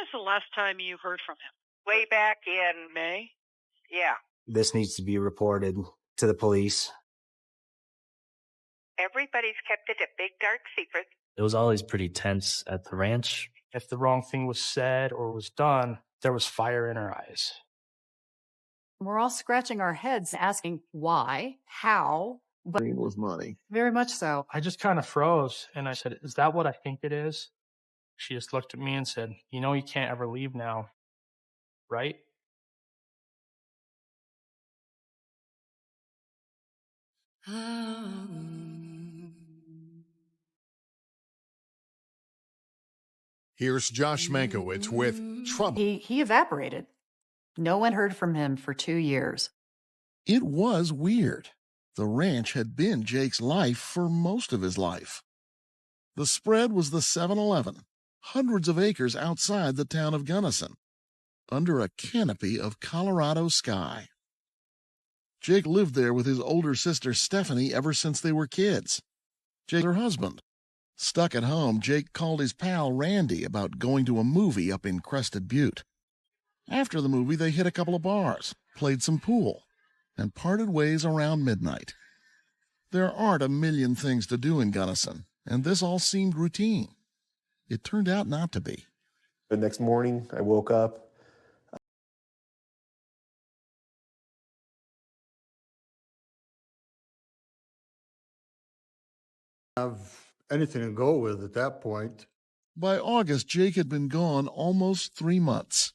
is the last time you heard from him? Way back in May? Yeah. This needs to be reported to the police. Everybody's kept it a big dark secret. It was always pretty tense at the ranch. If the wrong thing was said or was done, there was fire in her eyes. We're all scratching our heads asking why, how, but It was money. very much so. I just kind of froze and I said, "Is that what I think it is?" She just looked at me and said, "You know you can't ever leave now, right?" Here's Josh Mankiewicz with Trouble. He evaporated. No one heard from him for 2 years. It was weird. The ranch had been Jake's life for most of his life. The spread was the 7-Eleven, hundreds of acres outside the town of Gunnison, under a canopy of Colorado sky. Jake lived there with his older sister Stephanie ever since they were kids. Jake, her husband. Stuck at home, Jake called his pal Randy about going to a movie up in Crested Butte. After the movie, they hit a couple of bars, played some pool, and parted ways around midnight. There aren't a million things to do in Gunnison, and this all seemed routine. It turned out not to be. The next morning, I woke up. Have anything to go with at that point. By August, Jake had been gone almost 3 months.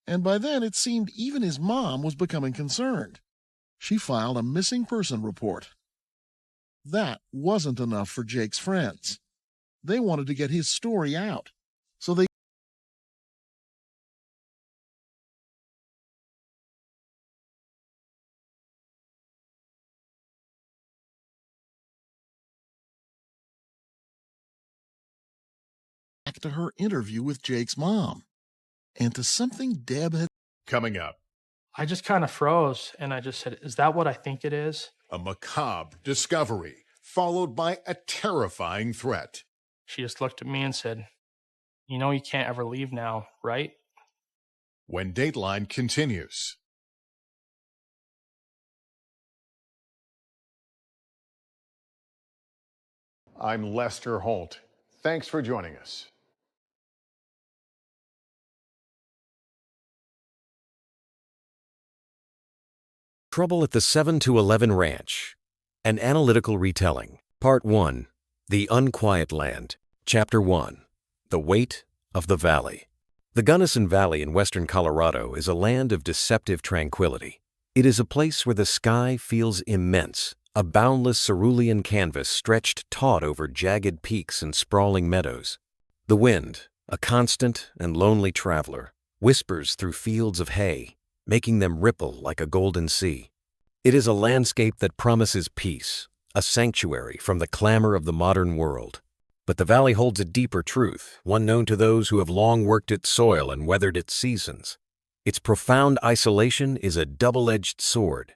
And by then, it seemed even his mom was becoming concerned. She filed a missing person report. That wasn't enough for Jake's friends. They wanted to get his story out, so they back to her interview with Jake's mom, and to something Deb had. Coming up, I just kind of froze and I just said, "Is that what I think it is?" a macabre discovery followed by a terrifying threat. She just looked at me and said, "You know you can't ever leave now, right?" When Dateline continues. I'm Lester Holt. Thanks for joining us. Trouble at the 7-11 Ranch. An Analytical Retelling. Part 1. The Unquiet Land. Chapter 1. The Weight of the Valley. The Gunnison Valley in western Colorado is a land of deceptive tranquility. It is a place where the sky feels immense, a boundless cerulean canvas stretched taut over jagged peaks and sprawling meadows. The wind, a constant and lonely traveler, whispers through fields of hay, making them ripple like a golden sea. It is a landscape that promises peace, a sanctuary from the clamor of the modern world. But the valley holds a deeper truth, one known to those who have long worked its soil and weathered its seasons. Its profound isolation is a double-edged sword.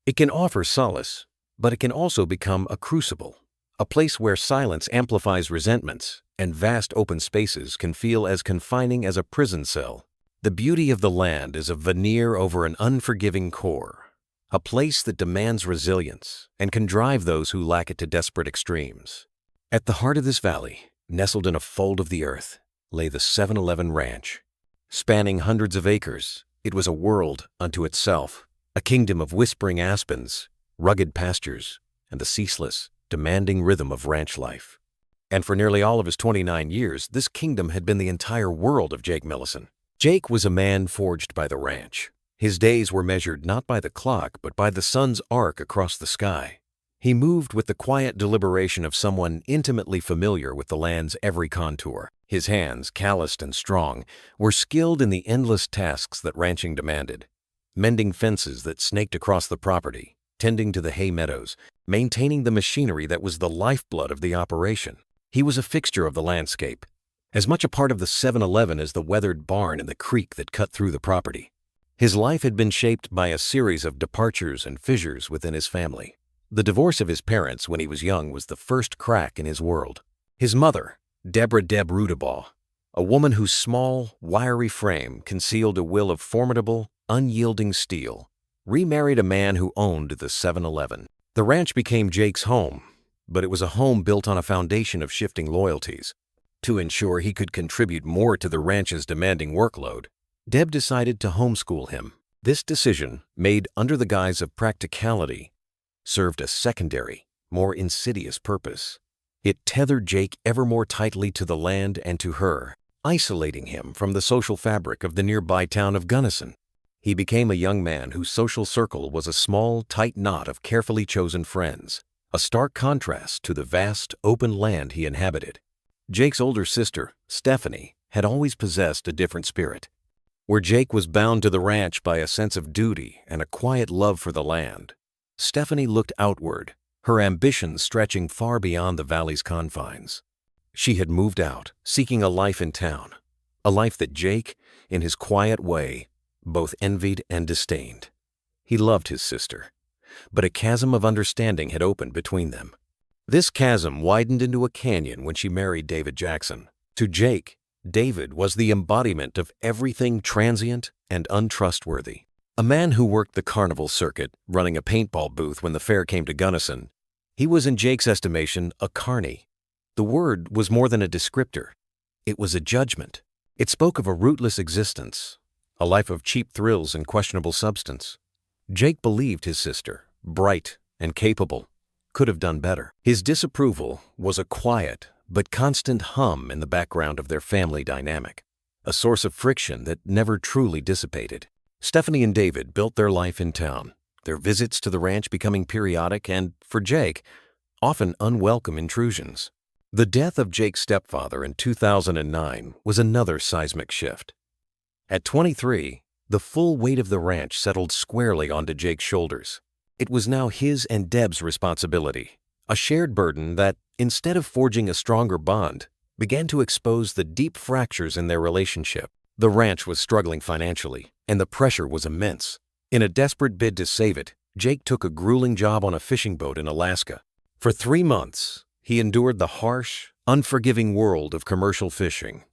It can offer solace, but it can also become a crucible, a place where silence amplifies resentments, and vast open spaces can feel as confining as a prison cell. The beauty of the land is a veneer over an unforgiving core, a place that demands resilience and can drive those who lack it to desperate extremes. At the heart of this valley, nestled in a fold of the earth, lay the 7-11 Ranch. Spanning hundreds of acres, it was a world unto itself, a kingdom of whispering aspens, rugged pastures, and the ceaseless, demanding rhythm of ranch life. And for nearly all of his 29 years, this kingdom had been the entire world of Jake Millison. Jake was a man forged by the ranch. His days were measured not by the clock, but by the sun's arc across the sky. He moved with the quiet deliberation of someone intimately familiar with the land's every contour. His hands, calloused and strong, were skilled in the endless tasks that ranching demanded. Mending fences that snaked across the property, tending to the hay meadows, maintaining the machinery that was the lifeblood of the operation. He was a fixture of the landscape, as much a part of the 7-Eleven as the weathered barn and the creek that cut through the property. His life had been shaped by a series of departures and fissures within his family. The divorce of his parents when he was young was the first crack in his world. His mother, Deborah Deb Rudabaugh, a woman whose small, wiry frame concealed a will of formidable, unyielding steel, remarried a man who owned the 7-Eleven. The ranch became Jake's home, but it was a home built on a foundation of shifting loyalties. To ensure he could contribute more to the ranch's demanding workload, Deb decided to homeschool him. This decision, made under the guise of practicality, served a secondary, more insidious purpose. It tethered Jake ever more tightly to the land and to her, isolating him from the social fabric of the nearby town of Gunnison. He became a young man whose social circle was a small, tight knot of carefully chosen friends, a stark contrast to the vast, open land he inhabited. Jake's older sister, Stephanie, had always possessed a different spirit. Where Jake was bound to the ranch by a sense of duty and a quiet love for the land, Stephanie looked outward, her ambitions stretching far beyond the valley's confines. She had moved out, seeking a life in town, a life that Jake, in his quiet way, both envied and disdained. He loved his sister, but a chasm of understanding had opened between them. This chasm widened into a canyon when she married David Jackson. To Jake, David was the embodiment of everything transient and untrustworthy. A man who worked the carnival circuit, running a paintball booth when the fair came to Gunnison, he was in Jake's estimation a carny. The word was more than a descriptor. It was a judgment. It spoke of a rootless existence, a life of cheap thrills and questionable substance. Jake believed his sister, bright and capable, could have done better. His disapproval was a quiet but constant hum in the background of their family dynamic, a source of friction that never truly dissipated. Stephanie and David built their life in town, their visits to the ranch becoming periodic and, for Jake, often unwelcome intrusions. The death of Jake's stepfather in 2009 was another seismic shift. At 23, the full weight of the ranch settled squarely onto Jake's shoulders. It was now his and Deb's responsibility, a shared burden that, instead of forging a stronger bond, began to expose the deep fractures in their relationship. The ranch was struggling financially, and the pressure was immense. In a desperate bid to save it, Jake took a grueling job on a fishing boat in Alaska. For 3 months, he endured the harsh, unforgiving world of commercial fishing,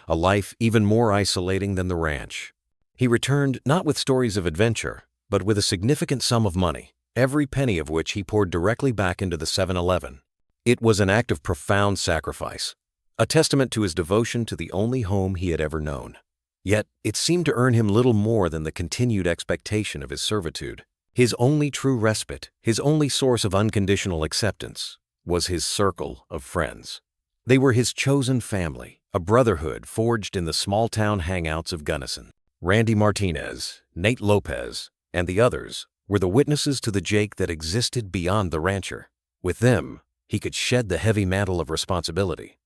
a life even more isolating than the ranch. He returned not with stories of adventure, but with a significant sum of money, every penny of which he poured directly back into the 7-Eleven. It was an act of profound sacrifice, a testament to his devotion to the only home he had ever known. Yet it seemed to earn him little more than the continued expectation of his servitude. His only true respite, his only source of unconditional acceptance, was his circle of friends. They were his chosen family, a brotherhood forged in the small-town hangouts of Gunnison. Randy Martinez, Nate Lopez, and the others were the witnesses to the Jake that existed beyond the rancher. With them, he could shed the heavy mantle of responsibility.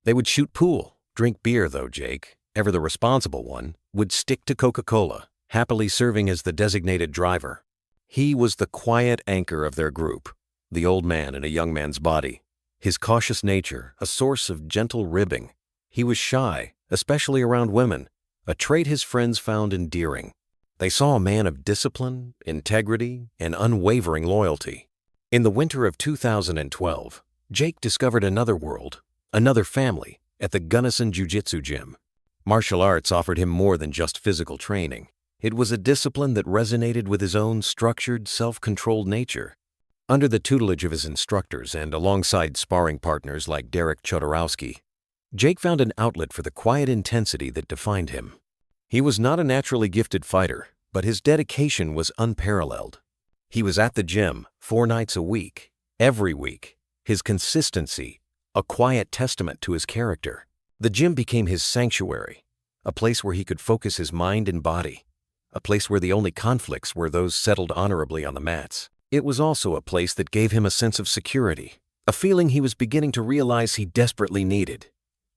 They would shoot pool, drink beer, though Jake, ever the responsible one, would stick to Coca-Cola, happily serving as the designated driver. He was the quiet anchor of their group, the old man in a young man's body, his cautious nature a source of gentle ribbing. He was shy, especially around women, a trait his friends found endearing. They saw a man of discipline, integrity, and unwavering loyalty. In the winter of 2012, Jake discovered another world, another family, at the Gunnison Jiu-Jitsu gym. Martial arts offered him more than just physical training. It was a discipline that resonated with his own structured, self-controlled nature. Under the tutelage of his instructors and alongside sparring partners like Derek Chodorowski, Jake found an outlet for the quiet intensity that defined him. He was not a naturally gifted fighter, but his dedication was unparalleled. He was at the gym 4 nights a week, every week. His consistency, a quiet testament to his character. The gym became his sanctuary, a place where he could focus his mind and body, a place where the only conflicts were those settled honorably on the mats. It was also a place that gave him a sense of security, a feeling he was beginning to realize he desperately needed.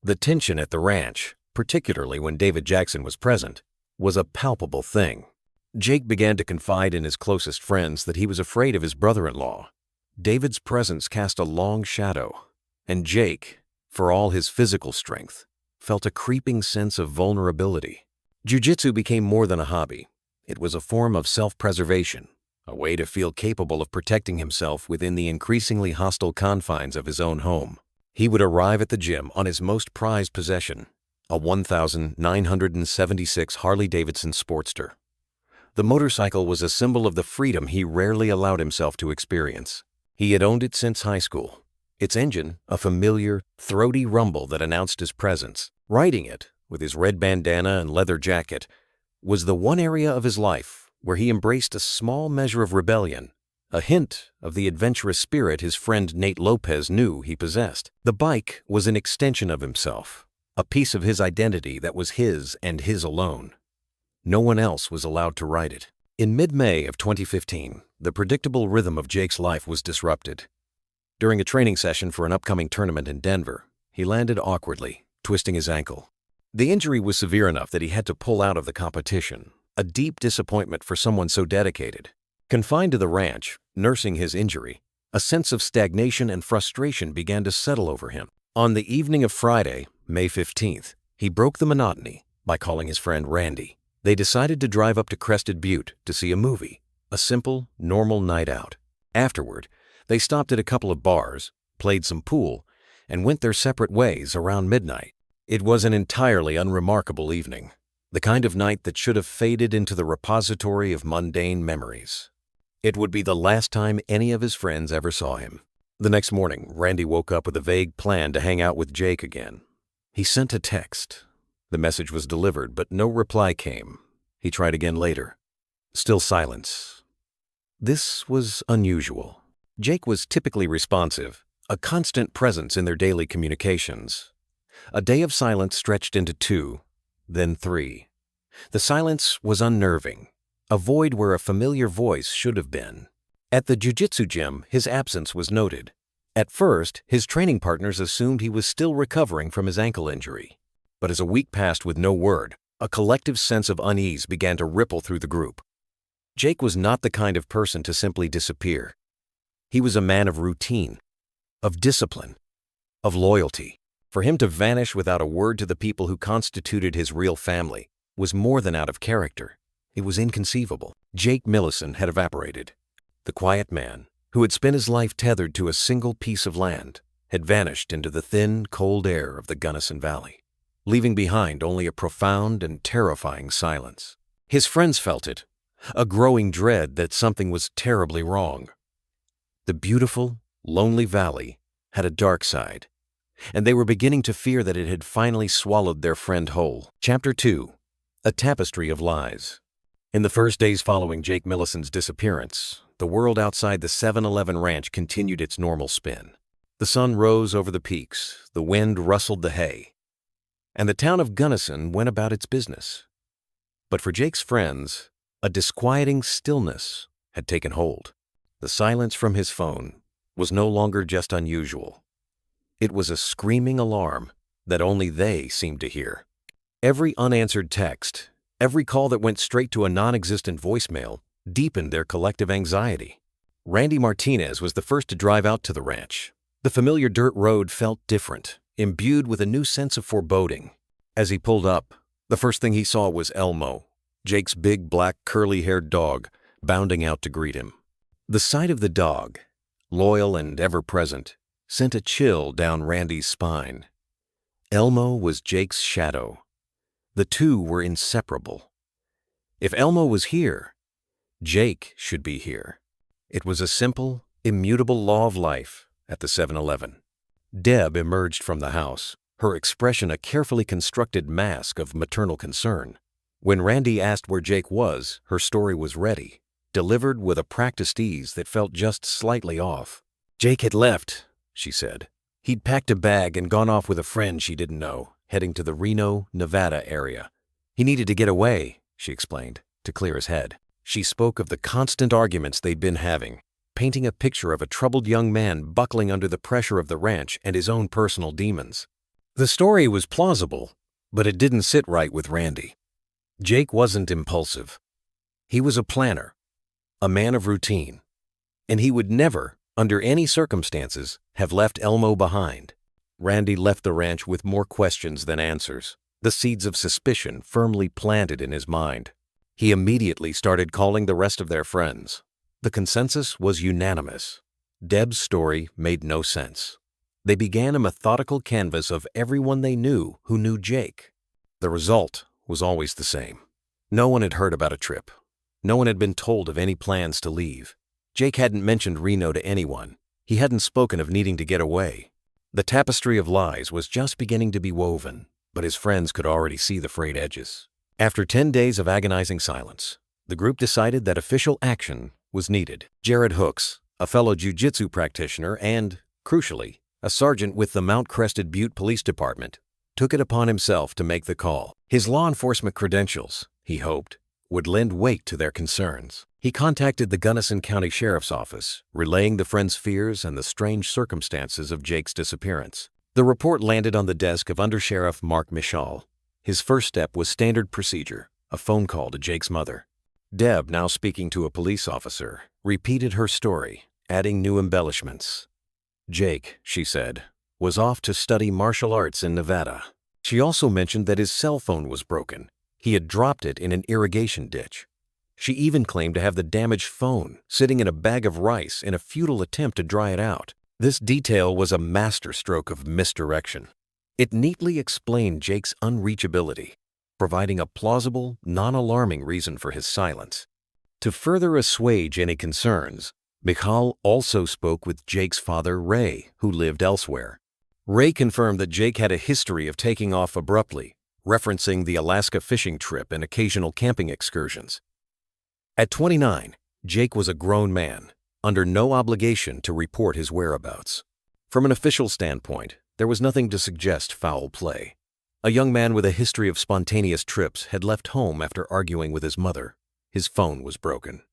The tension at the ranch, particularly when David Jackson was present, was a palpable thing. Jake began to confide in his closest friends that he was afraid of his brother-in-law. David's presence cast a long shadow, and Jake, for all his physical strength, felt a creeping sense of vulnerability. Jiu-jitsu became more than a hobby. It was a form of self-preservation, a way to feel capable of protecting himself within the increasingly hostile confines of his own home. He would arrive at the gym on his most prized possession, a 1976 Harley-Davidson Sportster. The motorcycle was a symbol of the freedom he rarely allowed himself to experience. He had owned it since high school, its engine a familiar, throaty rumble that announced his presence. Riding it, with his red bandana and leather jacket, was the one area of his life where he embraced a small measure of rebellion, a hint of the adventurous spirit his friend Nate Lopez knew he possessed. The bike was an extension of himself, a piece of his identity that was his and his alone. No one else was allowed to ride it. In mid-May of 2015, the predictable rhythm of Jake's life was disrupted. During a training session for an upcoming tournament in Denver, he landed awkwardly, twisting his ankle. The injury was severe enough that he had to pull out of the competition, a deep disappointment for someone so dedicated. Confined to the ranch, nursing his injury, a sense of stagnation and frustration began to settle over him. On the evening of Friday, May 15th, he broke the monotony by calling his friend Randy. They decided to drive up to Crested Butte to see a movie, a simple, normal night out. Afterward, they stopped at a couple of bars, played some pool, and went their separate ways around midnight. It was an entirely unremarkable evening, the kind of night that should have faded into the repository of mundane memories. It would be the last time any of his friends ever saw him. The next morning, Randy woke up with a vague plan to hang out with Jake again. He sent a text. The message was delivered, but no reply came. He tried again later. Still silence. This was unusual. Jake was typically responsive, a constant presence in their daily communications. A day of silence stretched into 2, then 3. The silence was unnerving, a void where a familiar voice should have been. At the jiu-jitsu gym, his absence was noted. At first, his training partners assumed he was still recovering from his ankle injury. But as a week passed with no word, a collective sense of unease began to ripple through the group. Jake was not the kind of person to simply disappear. He was a man of routine, of discipline, of loyalty. For him to vanish without a word to the people who constituted his real family was more than out of character. It was inconceivable. Jake Millison had evaporated. The quiet man, who had spent his life tethered to a single piece of land, had vanished into the thin, cold air of the Gunnison Valley, leaving behind only a profound and terrifying silence. His friends felt it, a growing dread that something was terribly wrong. The beautiful, lonely valley had a dark side, and they were beginning to fear that it had finally swallowed their friend whole. Chapter 2. A Tapestry of Lies. In the first days following Jake Millison's disappearance, the world outside the 7-Eleven ranch continued its normal spin. The sun rose over the peaks, the wind rustled the hay, and the town of Gunnison went about its business. But for Jake's friends, a disquieting stillness had taken hold. The silence from his phone was no longer just unusual. It was a screaming alarm that only they seemed to hear. Every unanswered text, every call that went straight to a non-existent voicemail, deepened their collective anxiety. Randy Martinez was the first to drive out to the ranch. The familiar dirt road felt different, imbued with a new sense of foreboding. As he pulled up, the first thing he saw was Elmo, Jake's big black curly-haired dog, bounding out to greet him. The sight of the dog, loyal and ever-present, sent a chill down Randy's spine. Elmo was Jake's shadow. The two were inseparable. If Elmo was here, Jake should be here. It was a simple, immutable law of life at the 7-Eleven. Deb emerged from the house, her expression a carefully constructed mask of maternal concern. When Randy asked where Jake was, her story was ready, delivered with a practiced ease that felt just slightly off. Jake had left, she said. He'd packed a bag and gone off with a friend she didn't know, heading to the Reno, Nevada area. He needed to get away, she explained, to clear his head. She spoke of the constant arguments they'd been having, painting a picture of a troubled young man buckling under the pressure of the ranch and his own personal demons. The story was plausible, but it didn't sit right with Randy. Jake wasn't impulsive. He was a planner, a man of routine, and he would never, under any circumstances, have left Elmo behind. Randy left the ranch with more questions than answers, the seeds of suspicion firmly planted in his mind. He immediately started calling the rest of their friends. The consensus was unanimous. Deb's story made no sense. They began a methodical canvass of everyone they knew who knew Jake. The result was always the same. No one had heard about a trip. No one had been told of any plans to leave. Jake hadn't mentioned Reno to anyone. He hadn't spoken of needing to get away. The tapestry of lies was just beginning to be woven, but his friends could already see the frayed edges. After 10 days of agonizing silence, the group decided that official action was needed. Jared Hooks, a fellow jiu-jitsu practitioner and, crucially, a sergeant with the Mount Crested Butte Police Department, took it upon himself to make the call. His law enforcement credentials, he hoped, would lend weight to their concerns. He contacted the Gunnison County Sheriff's Office, relaying the friends' fears and the strange circumstances of Jake's disappearance. The report landed on the desk of Undersheriff Mark Michal. His first step was standard procedure, a phone call to Jake's mother. Deb, now speaking to a police officer, repeated her story, adding new embellishments. Jake, she said, was off to study martial arts in Nevada. She also mentioned that his cell phone was broken. He had dropped it in an irrigation ditch. She even claimed to have the damaged phone sitting in a bag of rice in a futile attempt to dry it out. This detail was a masterstroke of misdirection. It neatly explained Jake's unreachability, providing a plausible, non-alarming reason for his silence. To further assuage any concerns, Michal also spoke with Jake's father, Ray, who lived elsewhere. Ray confirmed that Jake had a history of taking off abruptly, referencing the Alaska fishing trip and occasional camping excursions. At 29, Jake was a grown man, under no obligation to report his whereabouts. From an official standpoint, there was nothing to suggest foul play. A young man with a history of spontaneous trips had left home after arguing with his mother. His phone was broken.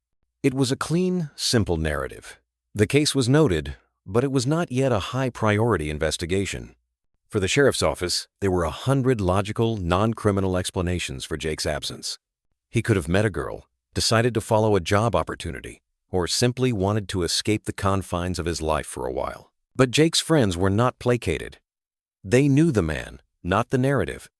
It was a clean, simple narrative. The case was noted, but it was not yet a high-priority investigation. For the sheriff's office, there were 100 logical, non-criminal explanations for Jake's absence. He could have met a girl, decided to follow a job opportunity, or simply wanted to escape the confines of his life for a while. But Jake's friends were not placated. They knew the man, not the narrative.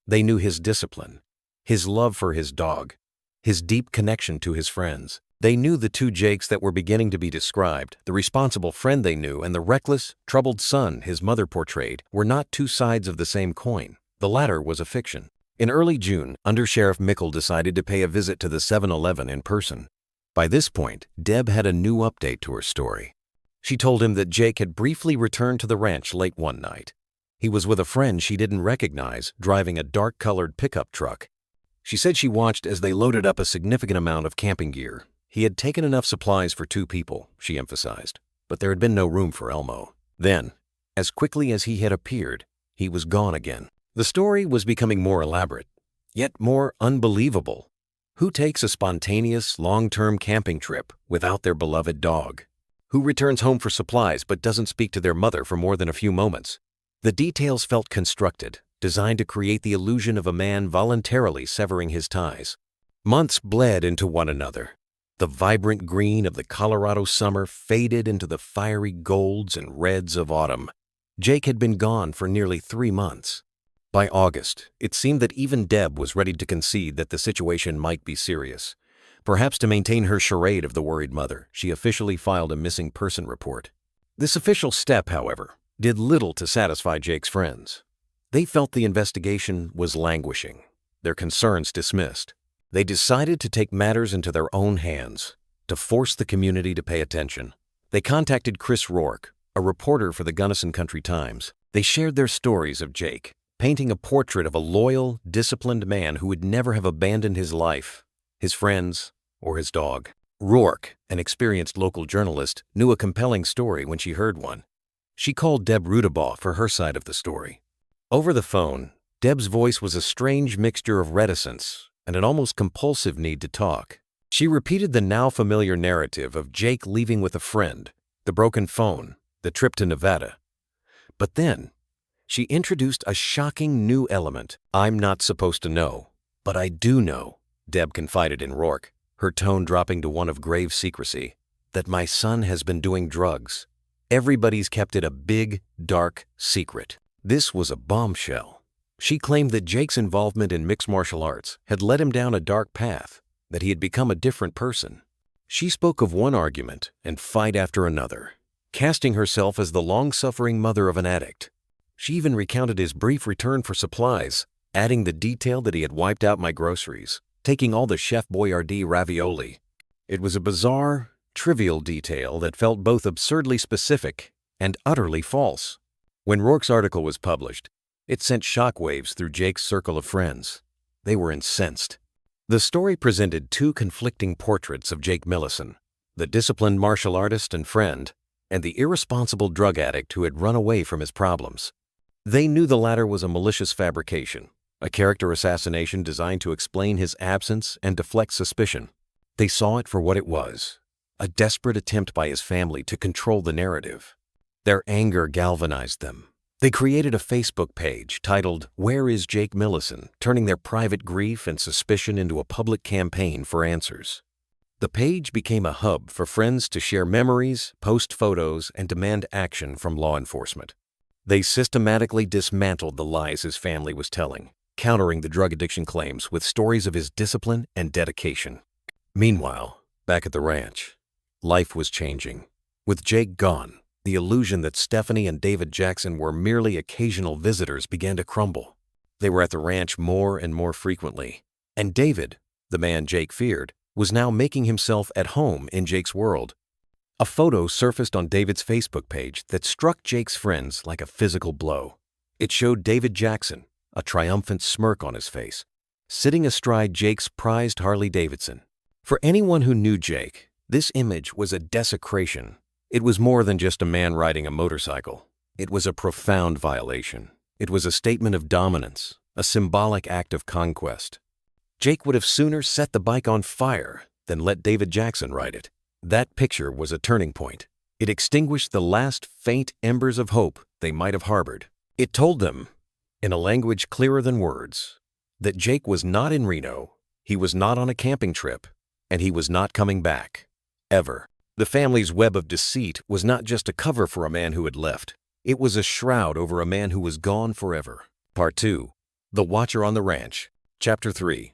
They knew his discipline, his love for his dog, his deep connection to his friends. They knew the two Jakes that were beginning to be described, the responsible friend they knew and the reckless, troubled son his mother portrayed, were not two sides of the same coin. The latter was a fiction. In early June, Undersheriff Mickle decided to pay a visit to the 7-Eleven in person. By this point, Deb had a new update to her story. She told him that Jake had briefly returned to the ranch late one night. He was with a friend she didn't recognize, driving a dark-colored pickup truck. She said she watched as they loaded up a significant amount of camping gear. He had taken enough supplies for 2 people, she emphasized, but there had been no room for Elmo. Then, as quickly as he had appeared, he was gone again. The story was becoming more elaborate, yet more unbelievable. Who takes a spontaneous, long-term camping trip without their beloved dog? Who returns home for supplies but doesn't speak to their mother for more than a few moments? The details felt constructed, designed to create the illusion of a man voluntarily severing his ties. Months bled into one another. The vibrant green of the Colorado summer faded into the fiery golds and reds of autumn. Jake had been gone for nearly 3 months. By August, it seemed that even Deb was ready to concede that the situation might be serious. Perhaps to maintain her charade of the worried mother, she officially filed a missing person report. This official step, however, did little to satisfy Jake's friends. They felt the investigation was languishing, their concerns dismissed. They decided to take matters into their own hands, to force the community to pay attention. They contacted Chris Rourke, a reporter for the Gunnison Country Times. They shared their stories of Jake, painting a portrait of a loyal, disciplined man who would never have abandoned his life, his friends, or his dog. Rourke, an experienced local journalist, knew a compelling story when she heard one. She called Deb Rudabaugh for her side of the story. Over the phone, Deb's voice was a strange mixture of reticence and an almost compulsive need to talk. She repeated the now familiar narrative of Jake leaving with a friend, the broken phone, the trip to Nevada. But then, she introduced a shocking new element. "I'm not supposed to know, but I do know," Deb confided in Rourke, her tone dropping to one of grave secrecy, "that my son has been doing drugs. Everybody's kept it a big, dark secret." This was a bombshell. She claimed that Jake's involvement in mixed martial arts had led him down a dark path, that he had become a different person. She spoke of one argument and fight after another, casting herself as the long-suffering mother of an addict. She even recounted his brief return for supplies, adding the detail that he had wiped out my groceries, taking all the Chef Boyardee ravioli. It was a bizarre, trivial detail that felt both absurdly specific and utterly false. When Rourke's article was published, it sent shockwaves through Jake's circle of friends. They were incensed. The story presented two conflicting portraits of Jake Millison, the disciplined martial artist and friend, and the irresponsible drug addict who had run away from his problems. They knew the latter was a malicious fabrication, a character assassination designed to explain his absence and deflect suspicion. They saw it for what it was, a desperate attempt by his family to control the narrative. Their anger galvanized them. They created a Facebook page titled, "Where is Jake Millison?" turning their private grief and suspicion into a public campaign for answers. The page became a hub for friends to share memories, post photos, and demand action from law enforcement. They systematically dismantled the lies his family was telling, countering the drug addiction claims with stories of his discipline and dedication. Meanwhile, back at the ranch, life was changing. With Jake gone, the illusion that Stephanie and David Jackson were merely occasional visitors began to crumble. They were at the ranch more and more frequently, and David, the man Jake feared, was now making himself at home in Jake's world. A photo surfaced on David's Facebook page that struck Jake's friends like a physical blow. It showed David Jackson, a triumphant smirk on his face, sitting astride Jake's prized Harley-Davidson. For anyone who knew Jake, this image was a desecration. It was more than just a man riding a motorcycle. It was a profound violation. It was a statement of dominance, a symbolic act of conquest. Jake would have sooner set the bike on fire than let David Jackson ride it. That picture was a turning point. It extinguished the last faint embers of hope they might have harbored. It told them, in a language clearer than words, that Jake was not in Reno, he was not on a camping trip, and he was not coming back. Ever. The family's web of deceit was not just a cover for a man who had left. It was a shroud over a man who was gone forever. Part 2. The Watcher on the Ranch. Chapter 3.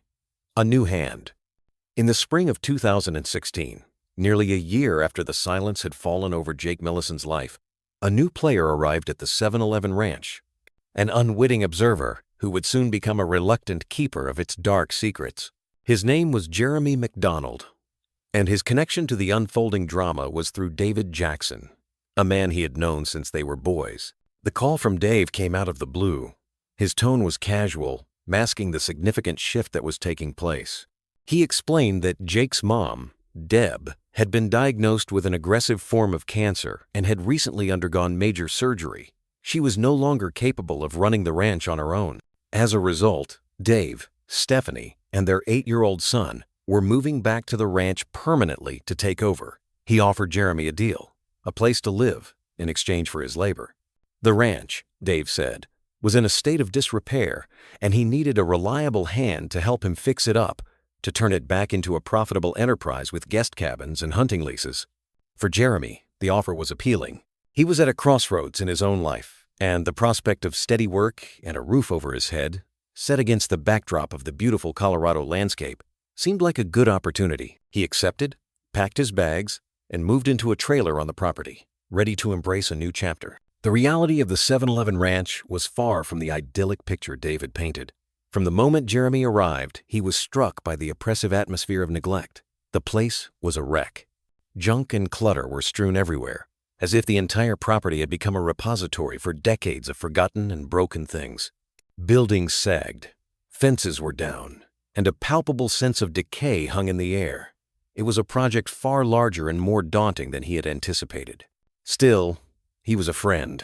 A New Hand. In the spring of 2016, nearly a year after the silence had fallen over Jake Millison's life, a new player arrived at the 7-Eleven ranch, an unwitting observer who would soon become a reluctant keeper of its dark secrets. His name was Jeremy McDonald, and his connection to the unfolding drama was through David Jackson, a man he had known since they were boys. The call from Dave came out of the blue. His tone was casual, masking the significant shift that was taking place. He explained that Jake's mom, Deb, had been diagnosed with an aggressive form of cancer and had recently undergone major surgery. She was no longer capable of running the ranch on her own. As a result, Dave, Stephanie, and their 8-year-old son were moving back to the ranch permanently to take over. He offered Jeremy a deal, a place to live, in exchange for his labor. The ranch, Dave said, was in a state of disrepair, and he needed a reliable hand to help him fix it up, to turn it back into a profitable enterprise with guest cabins and hunting leases. For Jeremy, the offer was appealing. He was at a crossroads in his own life, and the prospect of steady work and a roof over his head, set against the backdrop of the beautiful Colorado landscape, seemed like a good opportunity. He accepted, packed his bags, and moved into a trailer on the property, ready to embrace a new chapter. The reality of the 7-Eleven ranch was far from the idyllic picture David painted. From the moment Jeremy arrived, he was struck by the oppressive atmosphere of neglect. The place was a wreck. Junk and clutter were strewn everywhere, as if the entire property had become a repository for decades of forgotten and broken things. Buildings sagged, fences were down, and a palpable sense of decay hung in the air. It was a project far larger and more daunting than he had anticipated. Still, he was a friend,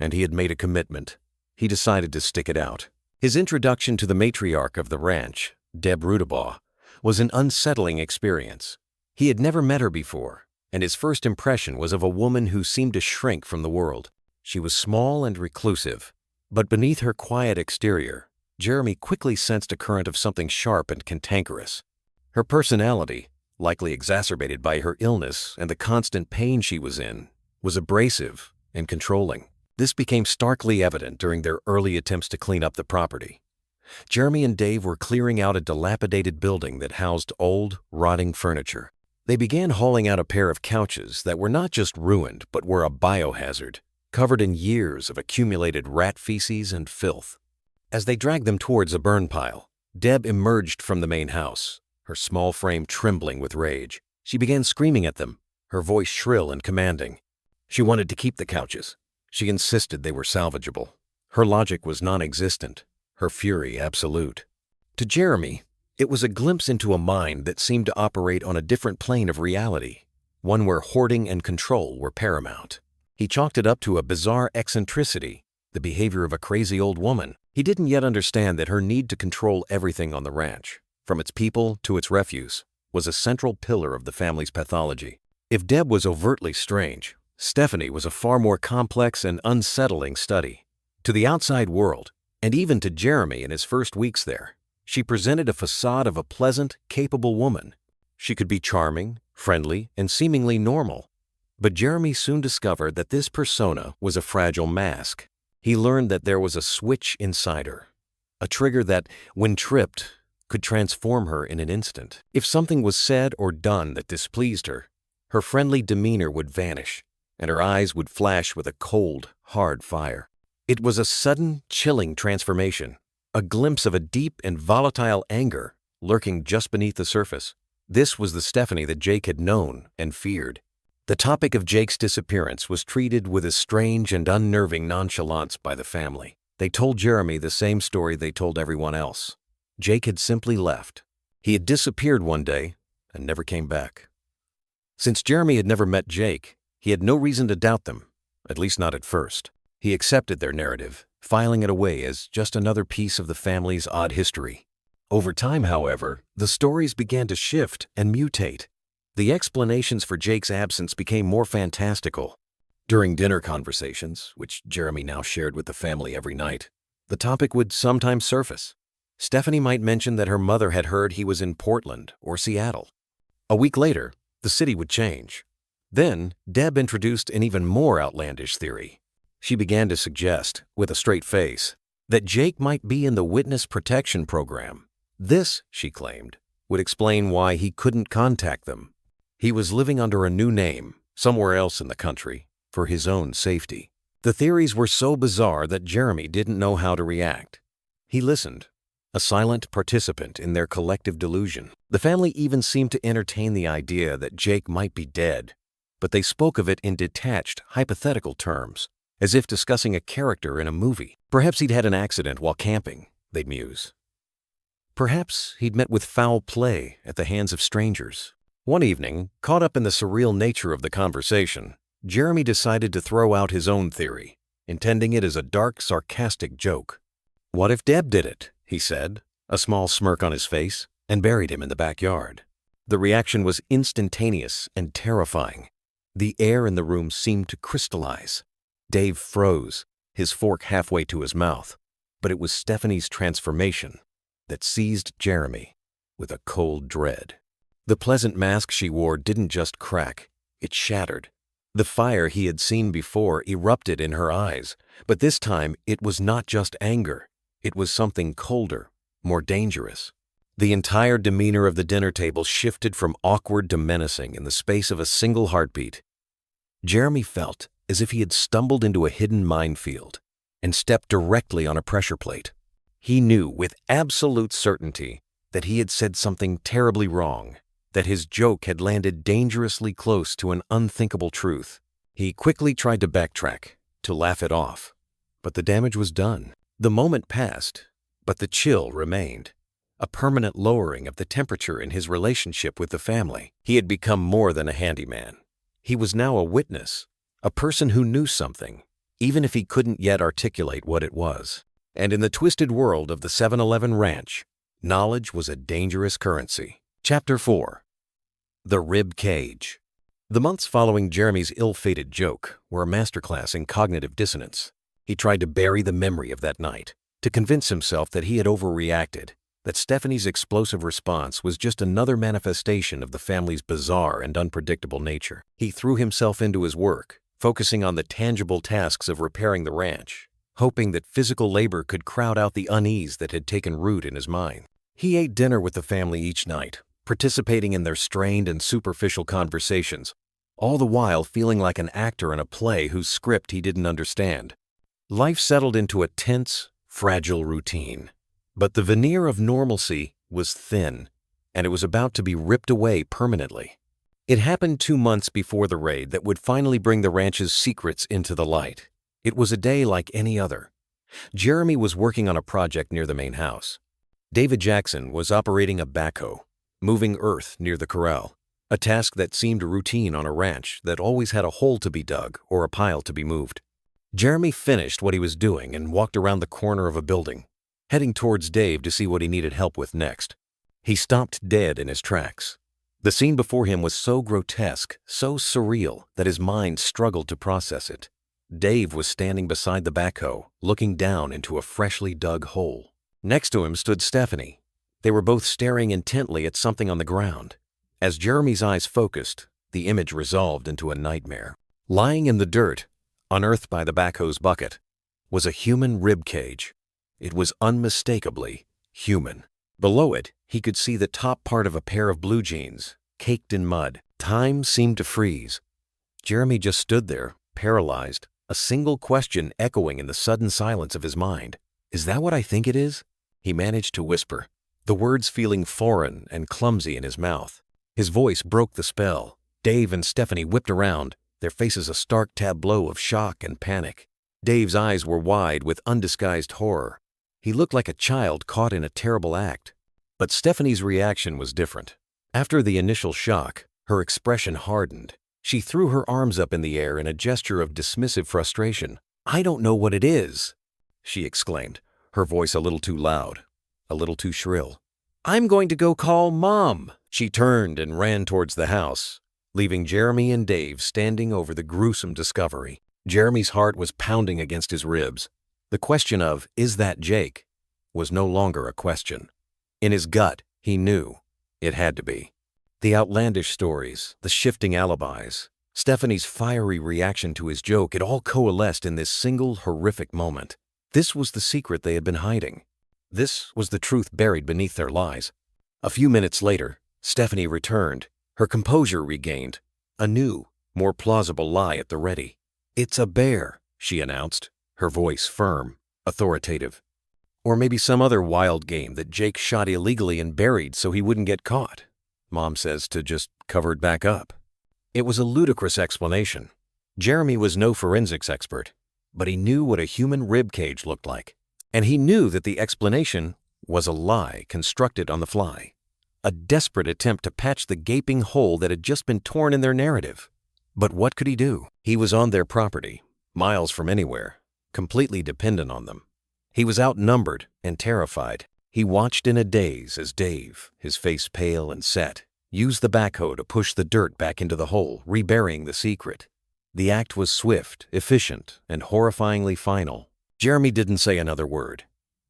and he had made a commitment. He decided to stick it out. His introduction to the matriarch of the ranch, Deb Rudabaugh, was an unsettling experience. He had never met her before, and his first impression was of a woman who seemed to shrink from the world. She was small and reclusive, but beneath her quiet exterior, Jeremy quickly sensed a current of something sharp and cantankerous. Her personality, likely exacerbated by her illness and the constant pain she was in, was abrasive and controlling. This became starkly evident during their early attempts to clean up the property. Jeremy and Dave were clearing out a dilapidated building that housed old, rotting furniture. They began hauling out a pair of couches that were not just ruined but were a biohazard, covered in years of accumulated rat feces and filth. As they dragged them towards a burn pile, Deb emerged from the main house, her small frame trembling with rage. She began screaming at them, her voice shrill and commanding. She wanted to keep the couches. She insisted they were salvageable. Her logic was non-existent, her fury absolute. To Jeremy, it was a glimpse into a mind that seemed to operate on a different plane of reality, one where hoarding and control were paramount. He chalked it up to a bizarre eccentricity, the behavior of a crazy old woman. He didn't yet understand that her need to control everything on the ranch, from its people to its refuse, was a central pillar of the family's pathology. If Deb was overtly strange, Stephanie was a far more complex and unsettling study. To the outside world, and even to Jeremy in his first weeks there, she presented a facade of a pleasant, capable woman. She could be charming, friendly, and seemingly normal. But Jeremy soon discovered that this persona was a fragile mask. He learned that there was a switch inside her, a trigger that, when tripped, could transform her in an instant. If something was said or done that displeased her, her friendly demeanor would vanish, and her eyes would flash with a cold, hard fire. It was a sudden, chilling transformation, a glimpse of a deep and volatile anger lurking just beneath the surface. This was the Stephanie that Jake had known and feared. The topic of Jake's disappearance was treated with a strange and unnerving nonchalance by the family. They told Jeremy the same story they told everyone else. Jake had simply left. He had disappeared one day and never came back. Since Jeremy had never met Jake, he had no reason to doubt them, at least not at first. He accepted their narrative, filing it away as just another piece of the family's odd history. Over time, however, the stories began to shift and mutate. The explanations for Jake's absence became more fantastical. During dinner conversations, which Jeremy now shared with the family every night, the topic would sometimes surface. Stephanie might mention that her mother had heard he was in Portland or Seattle. A week later, the city would change. Then, Deb introduced an even more outlandish theory. She began to suggest, with a straight face, that Jake might be in the Witness Protection Program. This, she claimed, would explain why he couldn't contact them. He was living under a new name, somewhere else in the country, for his own safety. The theories were so bizarre that Jeremy didn't know how to react. He listened, a silent participant in their collective delusion. The family even seemed to entertain the idea that Jake might be dead, but they spoke of it in detached, hypothetical terms, as if discussing a character in a movie. Perhaps he'd had an accident while camping, they'd muse. Perhaps he'd met with foul play at the hands of strangers. One evening, caught up in the surreal nature of the conversation, Jeremy decided to throw out his own theory, intending it as a dark, sarcastic joke. "What if Deb did it?" he said, a small smirk on his face, and buried him in the backyard. The reaction was instantaneous and terrifying. The air in the room seemed to crystallize. Dave froze, his fork halfway to his mouth, but it was Stephanie's transformation that seized Jeremy with a cold dread. The pleasant mask she wore didn't just crack, it shattered. The fire he had seen before erupted in her eyes, but this time it was not just anger. It was something colder, more dangerous. The entire demeanor of the dinner table shifted from awkward to menacing in the space of a single heartbeat. Jeremy felt as if he had stumbled into a hidden minefield and stepped directly on a pressure plate. He knew with absolute certainty that he had said something terribly wrong, that his joke had landed dangerously close to an unthinkable truth. He quickly tried to backtrack, to laugh it off, but the damage was done. The moment passed, but the chill remained, a permanent lowering of the temperature in his relationship with the family. He had become more than a handyman. He was now a witness, a person who knew something, even if he couldn't yet articulate what it was. And in the twisted world of the 7-Eleven ranch, knowledge was a dangerous currency. Chapter 4. The Rib Cage. The months following Jeremy's ill-fated joke were a masterclass in cognitive dissonance. He tried to bury the memory of that night, to convince himself that he had overreacted, that Stephanie's explosive response was just another manifestation of the family's bizarre and unpredictable nature. He threw himself into his work, focusing on the tangible tasks of repairing the ranch, hoping that physical labor could crowd out the unease that had taken root in his mind. He ate dinner with the family each night, participating in their strained and superficial conversations, all the while feeling like an actor in a play whose script he didn't understand. Life settled into a tense, fragile routine. But the veneer of normalcy was thin, and it was about to be ripped away permanently. It happened 2 months before the raid that would finally bring the ranch's secrets into the light. It was a day like any other. Jeremy was working on a project near the main house. David Jackson was operating a backhoe, moving earth near the corral, a task that seemed routine on a ranch that always had a hole to be dug or a pile to be moved. Jeremy finished what he was doing and walked around the corner of a building, heading towards Dave to see what he needed help with next. He stopped dead in his tracks. The scene before him was so grotesque, so surreal, that his mind struggled to process it. Dave was standing beside the backhoe, looking down into a freshly dug hole. Next to him stood Stephanie. They were both staring intently at something on the ground. As Jeremy's eyes focused, the image resolved into a nightmare. Lying in the dirt, unearthed by the backhoe's bucket, was a human rib cage. It was unmistakably human. Below it, he could see the top part of a pair of blue jeans, caked in mud. Time seemed to freeze. Jeremy just stood there, paralyzed, a single question echoing in the sudden silence of his mind. "Is that what I think it is?" He managed to whisper, the words feeling foreign and clumsy in his mouth. His voice broke the spell. Dave and Stephanie whipped around, their faces a stark tableau of shock and panic. Dave's eyes were wide with undisguised horror. He looked like a child caught in a terrible act. But Stephanie's reaction was different. After the initial shock, her expression hardened. She threw her arms up in the air in a gesture of dismissive frustration. "I don't know what it is," she exclaimed, her voice a little too loud, a little too shrill. "I'm going to go call Mom." She turned and ran towards the house, leaving Jeremy and Dave standing over the gruesome discovery. Jeremy's heart was pounding against his ribs. The question of, "Is that Jake?" was no longer a question. In his gut, he knew it had to be. The outlandish stories, the shifting alibis, Stephanie's fiery reaction to his joke, it all coalesced in this single horrific moment. This was the secret they had been hiding. This was the truth buried beneath their lies. A few minutes later, Stephanie returned, her composure regained, a new, more plausible lie at the ready. "It's a bear," she announced, her voice firm, authoritative. "Or maybe some other wild game that Jake shot illegally and buried so he wouldn't get caught. Mom says to just cover it back up." It was a ludicrous explanation. Jeremy was no forensics expert, but he knew what a human rib cage looked like. And he knew that the explanation was a lie constructed on the fly. A desperate attempt to patch the gaping hole that had just been torn in their narrative. But what could he do? He was on their property, miles from anywhere, completely dependent on them. He was outnumbered and terrified. He watched in a daze as Dave, his face pale and set, used the backhoe to push the dirt back into the hole, reburying the secret. The act was swift, efficient, and horrifyingly final. Jeremy didn't say another word.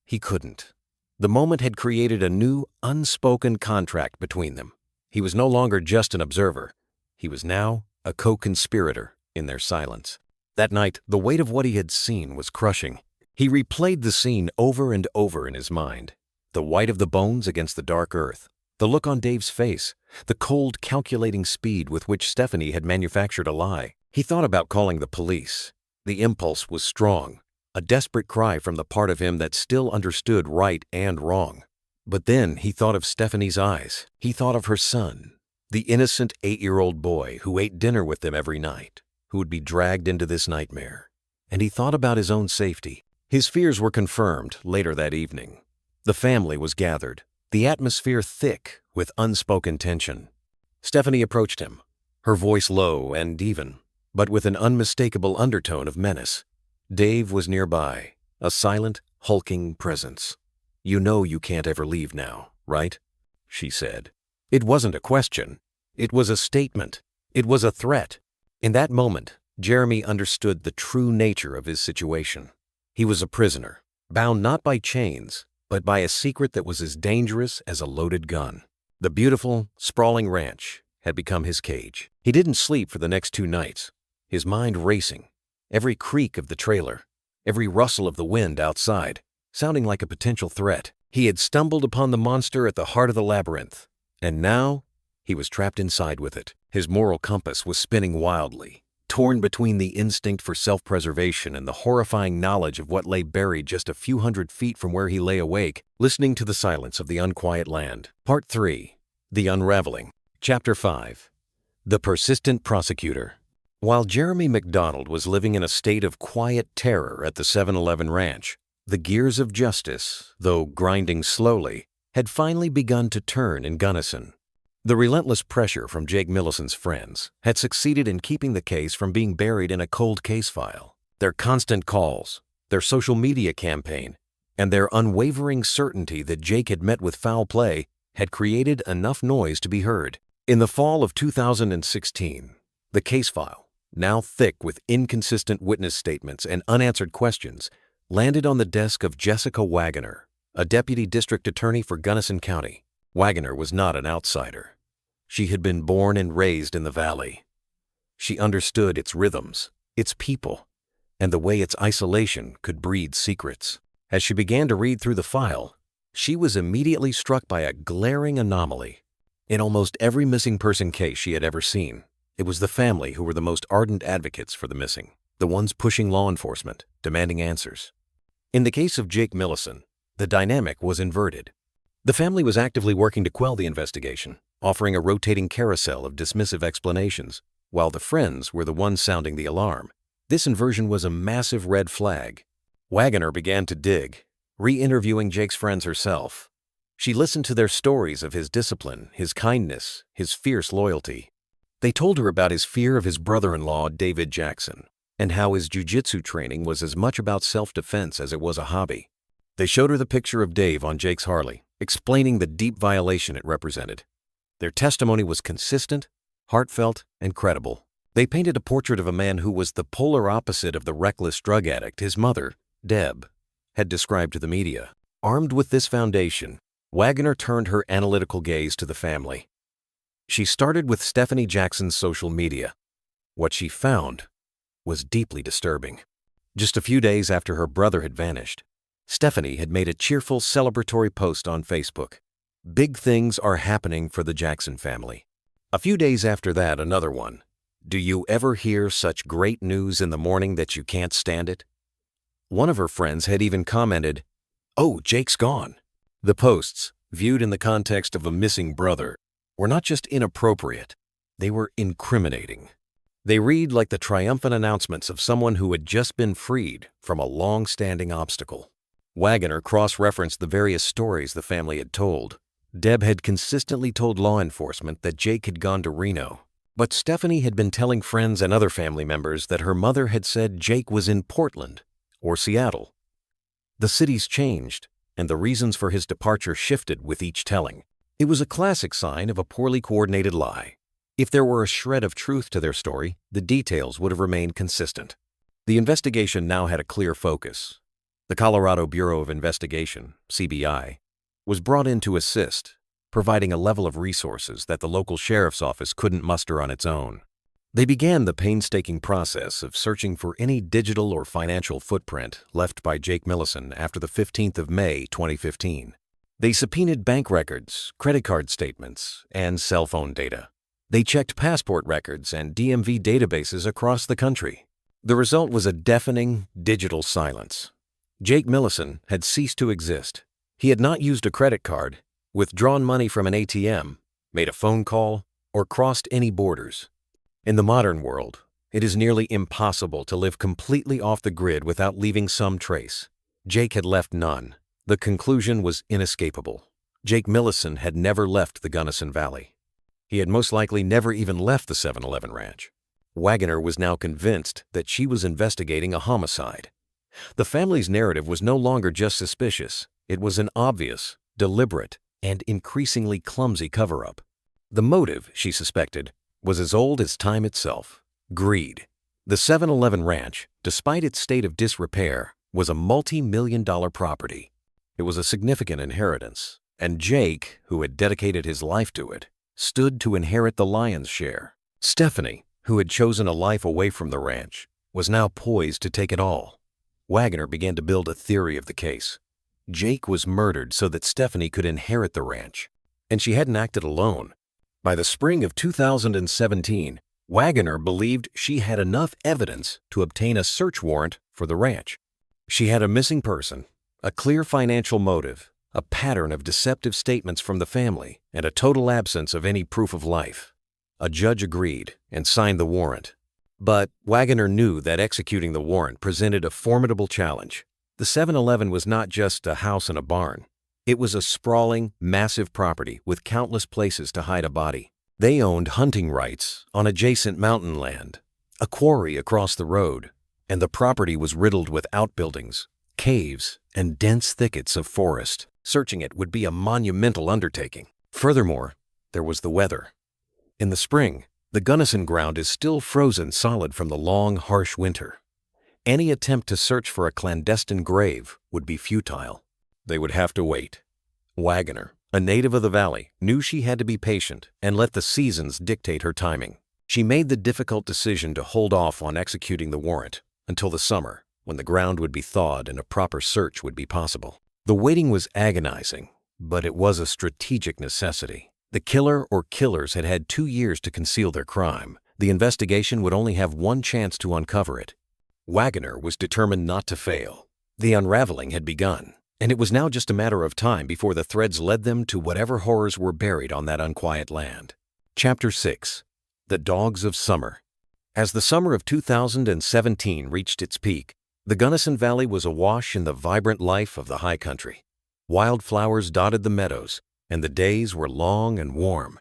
He couldn't. The moment had created a new, unspoken contract between them. He was no longer just an observer. He was now a co-conspirator in their silence. That night, the weight of what he had seen was crushing. He replayed the scene over and over in his mind. The white of the bones against the dark earth, the look on Dave's face, the cold, calculating speed with which Stephanie had manufactured a lie. He thought about calling the police. The impulse was strong, a desperate cry from the part of him that still understood right and wrong. But then he thought of Stephanie's eyes. He thought of her son, the innocent 8-year-old boy who ate dinner with them every night, who would be dragged into this nightmare. And he thought about his own safety. His fears were confirmed later that evening. The family was gathered, the atmosphere thick with unspoken tension. Stephanie approached him, her voice low and even, but with an unmistakable undertone of menace. Dave was nearby, a silent, hulking presence. "You know you can't ever leave now, right?" she said. It wasn't a question. It was a statement. It was a threat. In that moment, Jeremy understood the true nature of his situation. He was a prisoner, bound not by chains, but by a secret that was as dangerous as a loaded gun. The beautiful, sprawling ranch had become his cage. He didn't sleep for the next 2 nights, his mind racing, every creak of the trailer, every rustle of the wind outside, sounding like a potential threat. He had stumbled upon the monster at the heart of the labyrinth, and now he was trapped inside with it. His moral compass was spinning wildly, torn between the instinct for self-preservation and the horrifying knowledge of what lay buried just a few hundred feet from where he lay awake, listening to the silence of the unquiet land. Part 3. The Unraveling. Chapter 5. The Persistent Prosecutor. While Jeremy McDonald was living in a state of quiet terror at the 7-Eleven ranch, the gears of justice, though grinding slowly, had finally begun to turn in Gunnison. The relentless pressure from Jake Millicent's friends had succeeded in keeping the case from being buried in a cold case file. Their constant calls, their social media campaign, and their unwavering certainty that Jake had met with foul play had created enough noise to be heard. In the fall of 2016, the case file, now thick with inconsistent witness statements and unanswered questions, landed on the desk of Jessica Wagoner, a deputy district attorney for Gunnison County. Wagoner was not an outsider. She had been born and raised in the valley. She understood its rhythms, its people, and the way its isolation could breed secrets. As she began to read through the file, she was immediately struck by a glaring anomaly. In almost every missing person case she had ever seen, it was the family who were the most ardent advocates for the missing, the ones pushing law enforcement, demanding answers. In the case of Jake Millicent, the dynamic was inverted. The family was actively working to quell the investigation, offering a rotating carousel of dismissive explanations, while the friends were the ones sounding the alarm. This inversion was a massive red flag. Wagoner began to dig, re-interviewing Jake's friends herself. She listened to their stories of his discipline, his kindness, his fierce loyalty. They told her about his fear of his brother-in-law, David Jackson, and how his jiu-jitsu training was as much about self-defense as it was a hobby. They showed her the picture of Dave on Jake's Harley, explaining the deep violation it represented. Their testimony was consistent, heartfelt, and credible. They painted a portrait of a man who was the polar opposite of the reckless drug addict his mother, Deb, had described to the media. Armed with this foundation, Wagoner turned her analytical gaze to the family. She started with Stephanie Jackson's social media. What she found was deeply disturbing. Just a few days after her brother had vanished, Stephanie had made a cheerful celebratory post on Facebook. Big things are happening for the Jackson family. A few days after that, another one. Do you ever hear such great news in the morning that you can't stand it? One of her friends had even commented, "Oh, Jake's gone." The posts, viewed in the context of a missing brother, were not just inappropriate, they were incriminating. They read like the triumphant announcements of someone who had just been freed from a long-standing obstacle. Wagoner cross-referenced the various stories the family had told. Deb had consistently told law enforcement that Jake had gone to Reno, but Stephanie had been telling friends and other family members that her mother had said Jake was in Portland or Seattle. The cities changed, and the reasons for his departure shifted with each telling. It was a classic sign of a poorly coordinated lie. If there were a shred of truth to their story, the details would have remained consistent. The investigation now had a clear focus. The Colorado Bureau of Investigation, CBI, was brought in to assist, providing a level of resources that the local sheriff's office couldn't muster on its own. They began the painstaking process of searching for any digital or financial footprint left by Jake Millicent after the 15th of May, 2015. They subpoenaed bank records, credit card statements, and cell phone data. They checked passport records and DMV databases across the country. The result was a deafening digital silence. Jake Millicent had ceased to exist. He had not used a credit card, withdrawn money from an ATM, made a phone call, or crossed any borders. In the modern world, it is nearly impossible to live completely off the grid without leaving some trace. Jake had left none. The conclusion was inescapable. Jake Millicent had never left the Gunnison Valley. He had most likely never even left the 7-Eleven ranch. Wagoner was now convinced that she was investigating a homicide. The family's narrative was no longer just suspicious. It was an obvious, deliberate, and increasingly clumsy cover-up. The motive, she suspected, was as old as time itself: greed. The 7-Eleven ranch, despite its state of disrepair, was a multi-million-dollar property. It was a significant inheritance, and Jake, who had dedicated his life to it, stood to inherit the lion's share. Stephanie, who had chosen a life away from the ranch, was now poised to take it all. Wagoner began to build a theory of the case. Jake was murdered so that Stephanie could inherit the ranch, and she hadn't acted alone. By the spring of 2017, Wagoner believed she had enough evidence to obtain a search warrant for the ranch. She had a missing person, a clear financial motive, a pattern of deceptive statements from the family, and a total absence of any proof of life. A judge agreed and signed the warrant. But Wagoner knew that executing the warrant presented a formidable challenge. The 7-Eleven was not just a house and a barn. It was a sprawling, massive property with countless places to hide a body. They owned hunting rights on adjacent mountain land, a quarry across the road, and the property was riddled with outbuildings, caves, and dense thickets of forest. Searching it would be a monumental undertaking. Furthermore, there was the weather. In the spring, the Gunnison ground is still frozen solid from the long, harsh winter. Any attempt to search for a clandestine grave would be futile. They would have to wait. Wagoner, a native of the valley, knew she had to be patient and let the seasons dictate her timing. She made the difficult decision to hold off on executing the warrant until the summer, when the ground would be thawed and a proper search would be possible. The waiting was agonizing, but it was a strategic necessity. The killer or killers had had 2 years to conceal their crime. The investigation would only have one chance to uncover it. Wagoner was determined not to fail. The unraveling had begun, and it was now just a matter of time before the threads led them to whatever horrors were buried on that unquiet land. Chapter 6. The Dogs of Summer. As the summer of 2017 reached its peak, the Gunnison Valley was awash in the vibrant life of the high country. Wildflowers dotted the meadows, and the days were long and warm.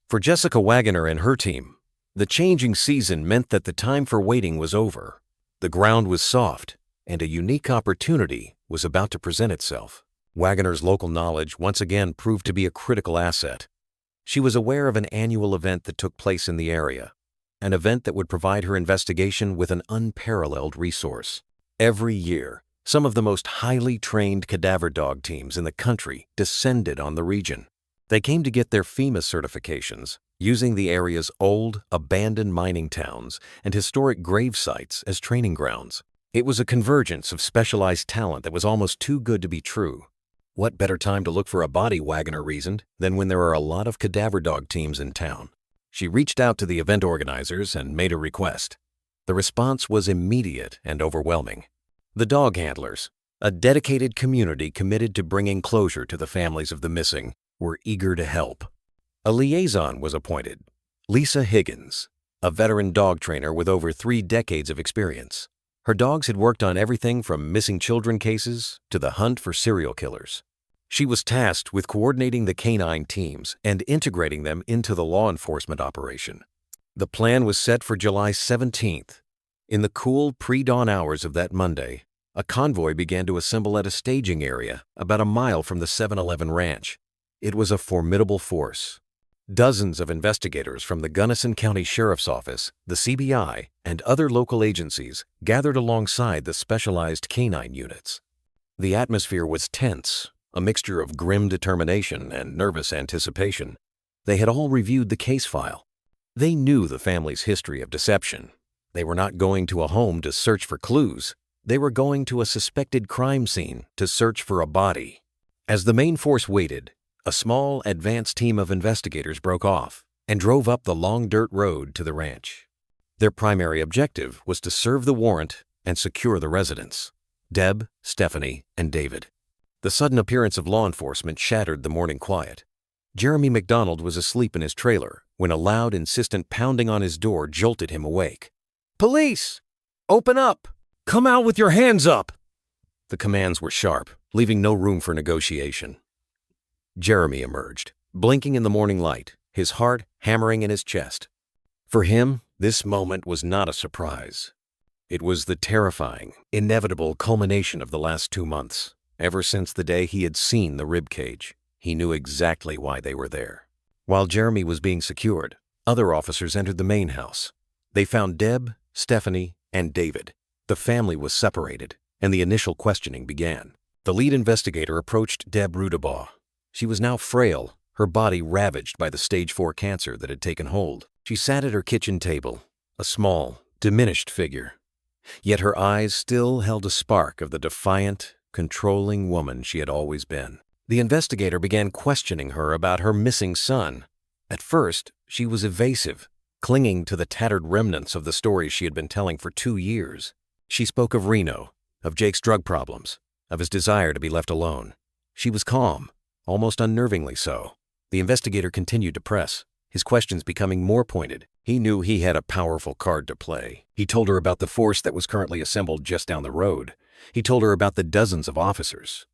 For Jessica Wagoner and her team, the changing season meant that the time for waiting was over. The ground was soft, and a unique opportunity was about to present itself. Wagoner's local knowledge once again proved to be a critical asset. She was aware of an annual event that took place in the area, an event that would provide her investigation with an unparalleled resource. Every year, some of the most highly trained cadaver dog teams in the country descended on the region. They came to get their FEMA certifications, using the area's old, abandoned mining towns and historic grave sites as training grounds. It was a convergence of specialized talent that was almost too good to be true. What better time to look for a body, Wagoner reasoned, than when there are a lot of cadaver dog teams in town? She reached out to the event organizers and made a request. The response was immediate and overwhelming. The dog handlers, a dedicated community committed to bringing closure to the families of the missing, were eager to help. A liaison was appointed, Lisa Higgins, a veteran dog trainer with over 3 decades of experience. Her dogs had worked on everything from missing children cases to the hunt for serial killers. She was tasked with coordinating the canine teams and integrating them into the law enforcement operation. The plan was set for July 17th. In the cool pre-dawn hours of that Monday, a convoy began to assemble at a staging area about a mile from the 7-Eleven ranch. It was a formidable force. Dozens of investigators from the Gunnison County Sheriff's Office, the CBI, and other local agencies gathered alongside the specialized canine units. The atmosphere was tense, a mixture of grim determination and nervous anticipation. They had all reviewed the case file. They knew the family's history of deception. They were not going to a home to search for clues. They were going to a suspected crime scene to search for a body. As the main force waited, a small, advanced team of investigators broke off and drove up the long dirt road to the ranch. Their primary objective was to serve the warrant and secure the residents, Deb, Stephanie, and David. The sudden appearance of law enforcement shattered the morning quiet. Jeremy McDonald was asleep in his trailer when a loud, insistent pounding on his door jolted him awake. "Police! Open up! Come out with your hands up!" The commands were sharp, leaving no room for negotiation. Jeremy emerged, blinking in the morning light, his heart hammering in his chest. For him, this moment was not a surprise. It was the terrifying, inevitable culmination of the last 2 months. Ever since the day he had seen the ribcage, he knew exactly why they were there. While Jeremy was being secured, other officers entered the main house. They found Deb, Stephanie, and David. The family was separated, and the initial questioning began. The lead investigator approached Deb Rudabaugh. She was now frail, her body ravaged by the stage 4 cancer that had taken hold. She sat at her kitchen table, a small, diminished figure. Yet her eyes still held a spark of the defiant, controlling woman she had always been. The investigator began questioning her about her missing son. At first, she was evasive, clinging to the tattered remnants of the stories she had been telling for 2 years. She spoke of Reno, of Jake's drug problems, of his desire to be left alone. She was calm, almost unnervingly so. The investigator continued to press, his questions becoming more pointed. He knew he had a powerful card to play. He told her about the force that was currently assembled just down the road. He told her about the dozens of officers.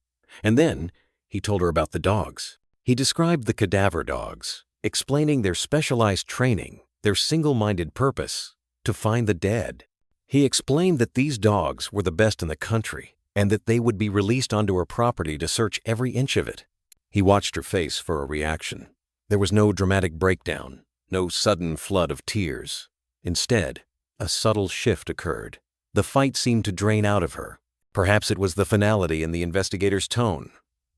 And then he told her about the dogs. He described the cadaver dogs, explaining their specialized training, their single-minded purpose, to find the dead. He explained that these dogs were the best in the country and that they would be released onto her property to search every inch of it. He watched her face for a reaction. There was no dramatic breakdown, no sudden flood of tears. Instead, a subtle shift occurred. The fight seemed to drain out of her. Perhaps it was the finality in the investigator's tone.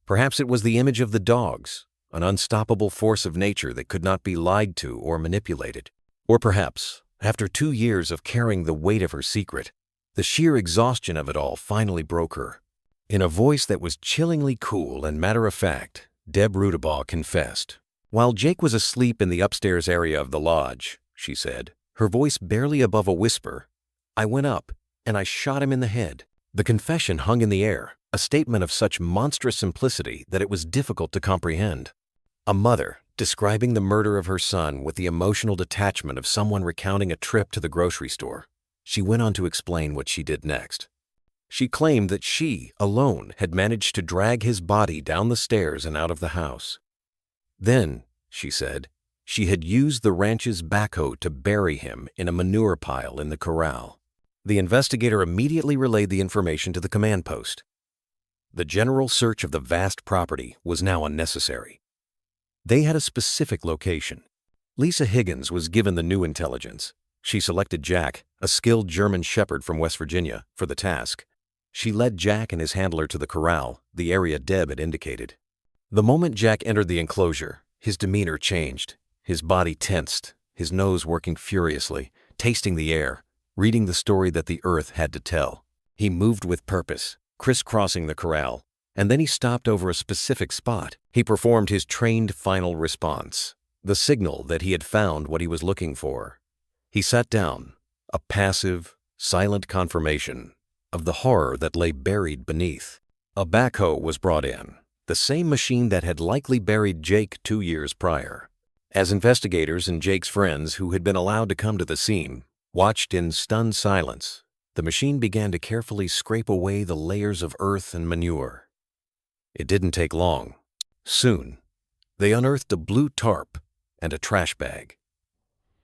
Perhaps it was the image of the dogs, an unstoppable force of nature that could not be lied to or manipulated. Or perhaps, after 2 years of carrying the weight of her secret, the sheer exhaustion of it all finally broke her. In a voice that was chillingly cool and matter-of-fact, Deb Rudabaugh confessed. While Jake was asleep in the upstairs area of the lodge, she said, her voice barely above a whisper, I went up and I shot him in the head. The confession hung in the air, a statement of such monstrous simplicity that it was difficult to comprehend. A mother describing the murder of her son with the emotional detachment of someone recounting a trip to the grocery store. She went on to explain what she did next. She claimed that she, alone, had managed to drag his body down the stairs and out of the house. Then, she said, she had used the ranch's backhoe to bury him in a manure pile in the corral. The investigator immediately relayed the information to the command post. The general search of the vast property was now unnecessary. They had a specific location. Lisa Higgins was given the new intelligence. She selected Jack, a skilled German shepherd from West Virginia, for the task. She led Jack and his handler to the corral, the area Deb had indicated. The moment Jack entered the enclosure, his demeanor changed. His body tensed, his nose working furiously, tasting the air, reading the story that the earth had to tell. He moved with purpose, crisscrossing the corral, and then he stopped over a specific spot. He performed his trained final response, the signal that he had found what he was looking for. He sat down, a passive, silent confirmation of the horror that lay buried beneath. A backhoe was brought in, the same machine that had likely buried Jake 2 years prior. As investigators and Jake's friends, who had been allowed to come to the scene, watched in stunned silence, the machine began to carefully scrape away the layers of earth and manure. It didn't take long. Soon, they unearthed a blue tarp and a trash bag.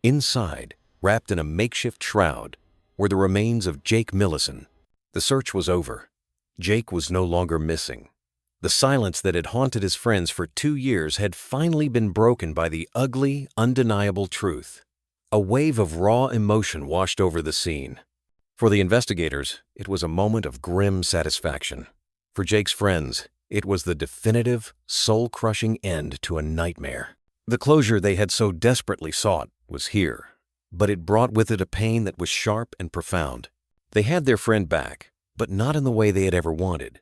Inside, wrapped in a makeshift shroud, were the remains of Jake Millison. The search was over. Jake was no longer missing. The silence that had haunted his friends for 2 years had finally been broken by the ugly, undeniable truth. A wave of raw emotion washed over the scene. For the investigators, it was a moment of grim satisfaction. For Jake's friends, it was the definitive, soul-crushing end to a nightmare. The closure they had so desperately sought was here, but it brought with it a pain that was sharp and profound. They had their friend back, but not in the way they had ever wanted.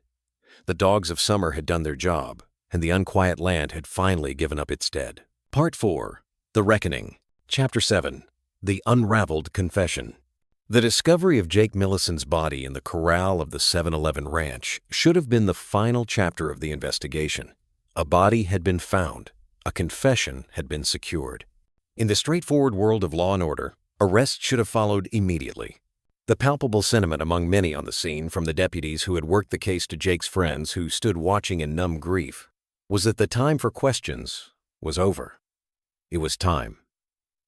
The dogs of summer had done their job, and the unquiet land had finally given up its dead. Part 4. The Reckoning. Chapter 7. The Unraveled Confession. The discovery of Jake Millison's body in the corral of the 7-Eleven ranch should have been the final chapter of the investigation. A body had been found. A confession had been secured. In the straightforward world of law and order, arrest should have followed immediately. The palpable sentiment among many on the scene, from the deputies who had worked the case to Jake's friends who stood watching in numb grief, was that the time for questions was over. It was time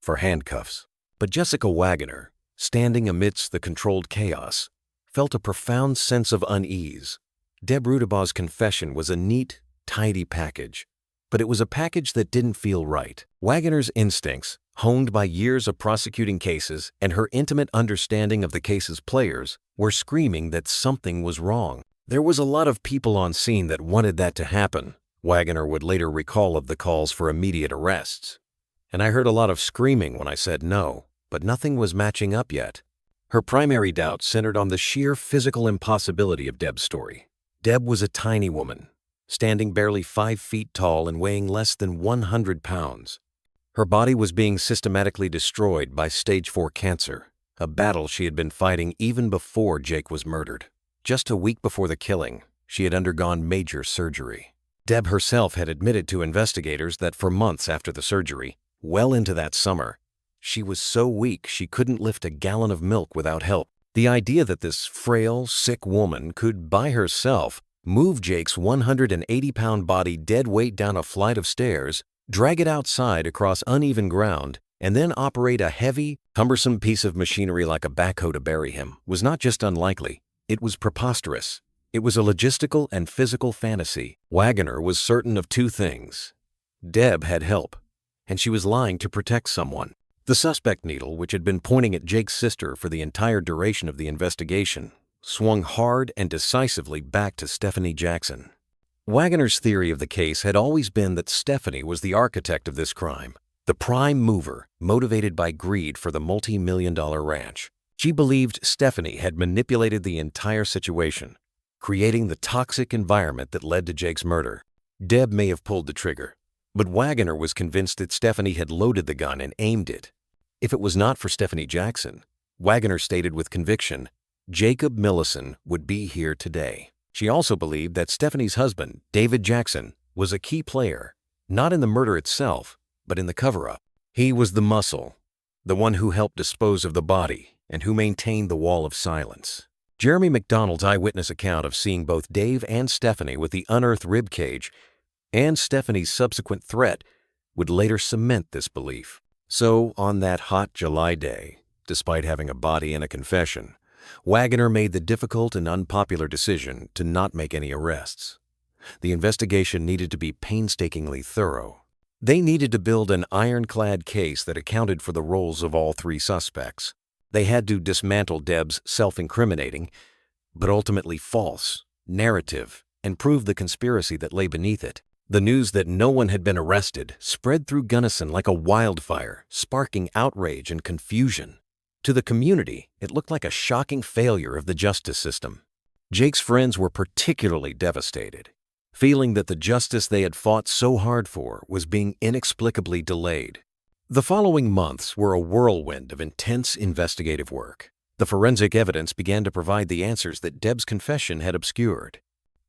for handcuffs. But Jessica Wagoner, standing amidst the controlled chaos, felt a profound sense of unease. Deb Rudabaugh's confession was a neat, tidy package, but it was a package that didn't feel right. Wagoner's instincts, honed by years of prosecuting cases and her intimate understanding of the case's players, were screaming that something was wrong. There was a lot of people on scene that wanted that to happen, Wagoner would later recall of the calls for immediate arrests. And I heard a lot of screaming when I said no, but nothing was matching up yet. Her primary doubt centered on the sheer physical impossibility of Deb's story. Deb was a tiny woman, standing barely 5 feet tall and weighing less than 100 pounds. Her body was being systematically destroyed by stage 4 cancer, a battle she had been fighting even before Jake was murdered. Just a week before the killing, she had undergone major surgery. Deb herself had admitted to investigators that for months after the surgery, well into that summer, she was so weak she couldn't lift a gallon of milk without help. The idea that this frail, sick woman could, by herself, move Jake's 180-pound body dead weight down a flight of stairs, drag it outside across uneven ground, and then operate a heavy, cumbersome piece of machinery like a backhoe to bury him was not just unlikely, it was preposterous. It was a logistical and physical fantasy. Wagoner was certain of two things. Deb had help, and she was lying to protect someone. The suspect needle, which had been pointing at Jake's sister for the entire duration of the investigation, swung hard and decisively back to Stephanie Jackson. Wagoner's theory of the case had always been that Stephanie was the architect of this crime, the prime mover, motivated by greed for the multi-million-dollar ranch. She believed Stephanie had manipulated the entire situation, creating the toxic environment that led to Jake's murder. Deb may have pulled the trigger, but Wagoner was convinced that Stephanie had loaded the gun and aimed it. If it was not for Stephanie Jackson, Wagoner stated with conviction, Jacob Millison would be here today. She also believed that Stephanie's husband, David Jackson, was a key player, not in the murder itself, but in the cover-up. He was the muscle, the one who helped dispose of the body and who maintained the wall of silence. Jeremy McDonald's eyewitness account of seeing both Dave and Stephanie with the unearthed rib cage and Stephanie's subsequent threat would later cement this belief. So, on that hot July day, despite having a body and a confession, Wagoner made the difficult and unpopular decision to not make any arrests. The investigation needed to be painstakingly thorough. They needed to build an ironclad case that accounted for the roles of all three suspects. They had to dismantle Deb's self-incriminating, but ultimately false, narrative and prove the conspiracy that lay beneath it. The news that no one had been arrested spread through Gunnison like a wildfire, sparking outrage and confusion. To the community, it looked like a shocking failure of the justice system. Jake's friends were particularly devastated, feeling that the justice they had fought so hard for was being inexplicably delayed. The following months were a whirlwind of intense investigative work. The forensic evidence began to provide the answers that Deb's confession had obscured.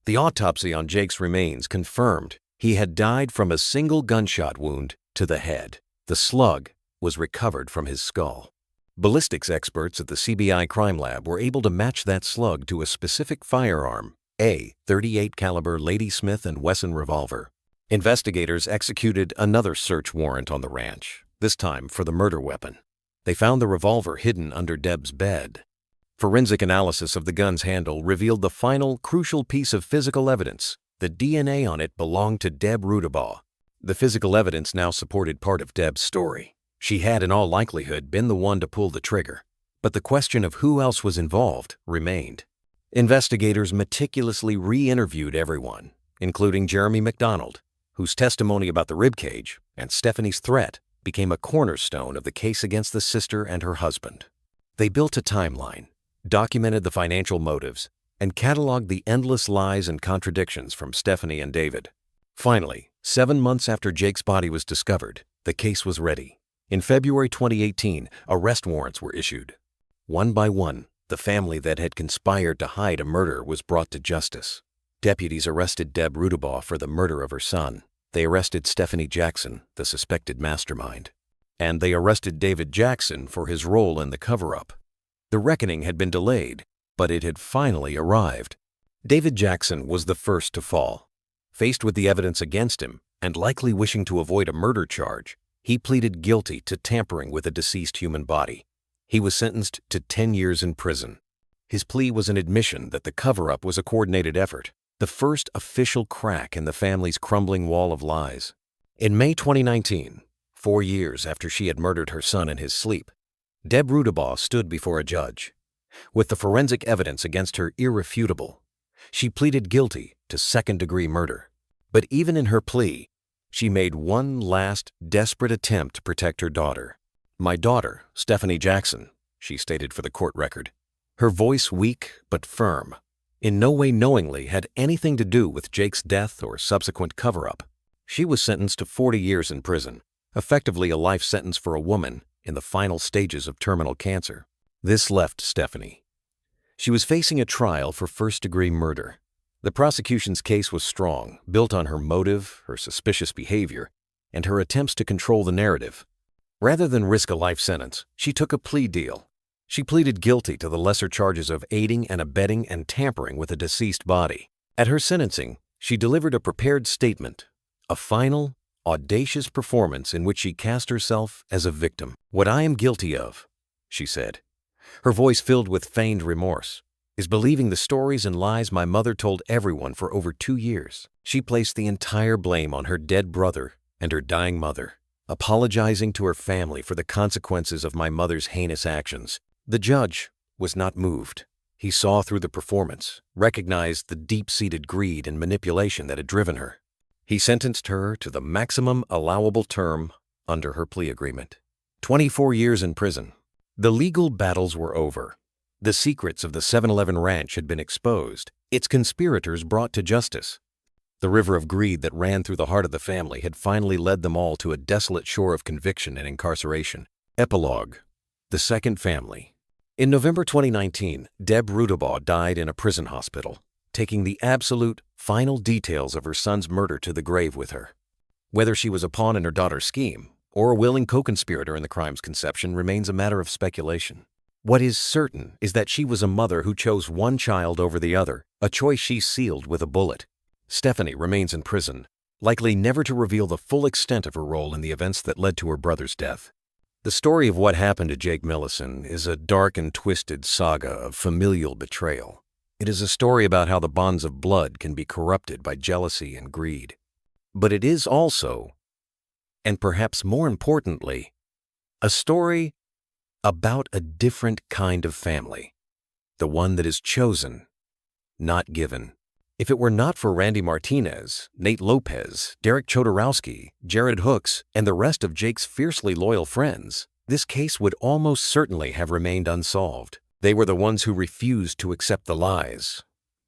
The autopsy on Jake's remains confirmed he had died from a single gunshot wound to the head. The slug was recovered from his skull. Ballistics experts at the CBI crime lab were able to match that slug to a specific firearm, a .38 caliber Lady Smith & Wesson revolver. Investigators executed another search warrant on the ranch, this time for the murder weapon. They found the revolver hidden under Deb's bed. Forensic analysis of the gun's handle revealed the final, crucial piece of physical evidence. The DNA on it belonged to Deb Rudabaugh. The physical evidence now supported part of Deb's story. She had in all likelihood been the one to pull the trigger, but the question of who else was involved remained. Investigators meticulously re-interviewed everyone, including Jeremy McDonald, whose testimony about the ribcage and Stephanie's threat became a cornerstone of the case against the sister and her husband. They built a timeline, documented the financial motives, and cataloged the endless lies and contradictions from Stephanie and David. Finally, 7 months after Jake's body was discovered, the case was ready. In February 2018, arrest warrants were issued. One by one, the family that had conspired to hide a murder was brought to justice. Deputies arrested Deb Rudabaugh for the murder of her son. They arrested Stephanie Jackson, the suspected mastermind. And they arrested David Jackson for his role in the cover-up. The reckoning had been delayed, but it had finally arrived. David Jackson was the first to fall. Faced with the evidence against him, and likely wishing to avoid a murder charge, he pleaded guilty to tampering with a deceased human body. He was sentenced to 10 years in prison. His plea was an admission that the cover-up was a coordinated effort, the first official crack in the family's crumbling wall of lies. In May 2019, 4 years after she had murdered her son in his sleep, Deb Rudabaugh stood before a judge. With the forensic evidence against her irrefutable, she pleaded guilty to second-degree murder. But even in her plea, she made one last, desperate attempt to protect her daughter. "My daughter, Stephanie Jackson," she stated for the court record. Her voice weak but firm, in no way knowingly had anything to do with Jake's death or subsequent cover-up. She was sentenced to 40 years in prison. effectively a life sentence for a woman in the final stages of terminal cancer. This left Stephanie. She was facing a trial for first-degree murder. The prosecution's case was strong, built on her motive, her suspicious behavior, and her attempts to control the narrative. Rather than risk a life sentence, she took a plea deal. She pleaded guilty to the lesser charges of aiding and abetting and tampering with a deceased body. At her sentencing, she delivered a prepared statement, a final, audacious performance in which she cast herself as a victim. "What I am guilty of," she said, her voice filled with feigned remorse, "is believing the stories and lies my mother told everyone for over 2 years." She placed the entire blame on her dead brother and her dying mother, apologizing to her family for the consequences of my mother's heinous actions. The judge was not moved. He saw through the performance, recognized the deep-seated greed and manipulation that had driven her. He sentenced her to the maximum allowable term under her plea agreement, 24 years in prison. The legal battles were over. The secrets of the 7-Eleven ranch had been exposed, its conspirators brought to justice. The river of greed that ran through the heart of the family had finally led them all to a desolate shore of conviction and incarceration. Epilogue: The Second Family. In November 2019, Deb Rudabaugh died in a prison hospital, taking the absolute, final details of her son's murder to the grave with her. Whether she was a pawn in her daughter's scheme or a willing co-conspirator in the crime's conception remains a matter of speculation. What is certain is that she was a mother who chose one child over the other, a choice she sealed with a bullet. Stephanie remains in prison, likely never to reveal the full extent of her role in the events that led to her brother's death. The story of what happened to Jake Millison is a dark and twisted saga of familial betrayal. It is a story about how the bonds of blood can be corrupted by jealousy and greed. But it is also, and perhaps more importantly, a story about a different kind of family, the one that is chosen, not given. If it were not for Randy Martinez, Nate Lopez, Derek Chodorowski, Jared Hooks, and the rest of Jake's fiercely loyal friends, this case would almost certainly have remained unsolved. They were the ones who refused to accept the lies.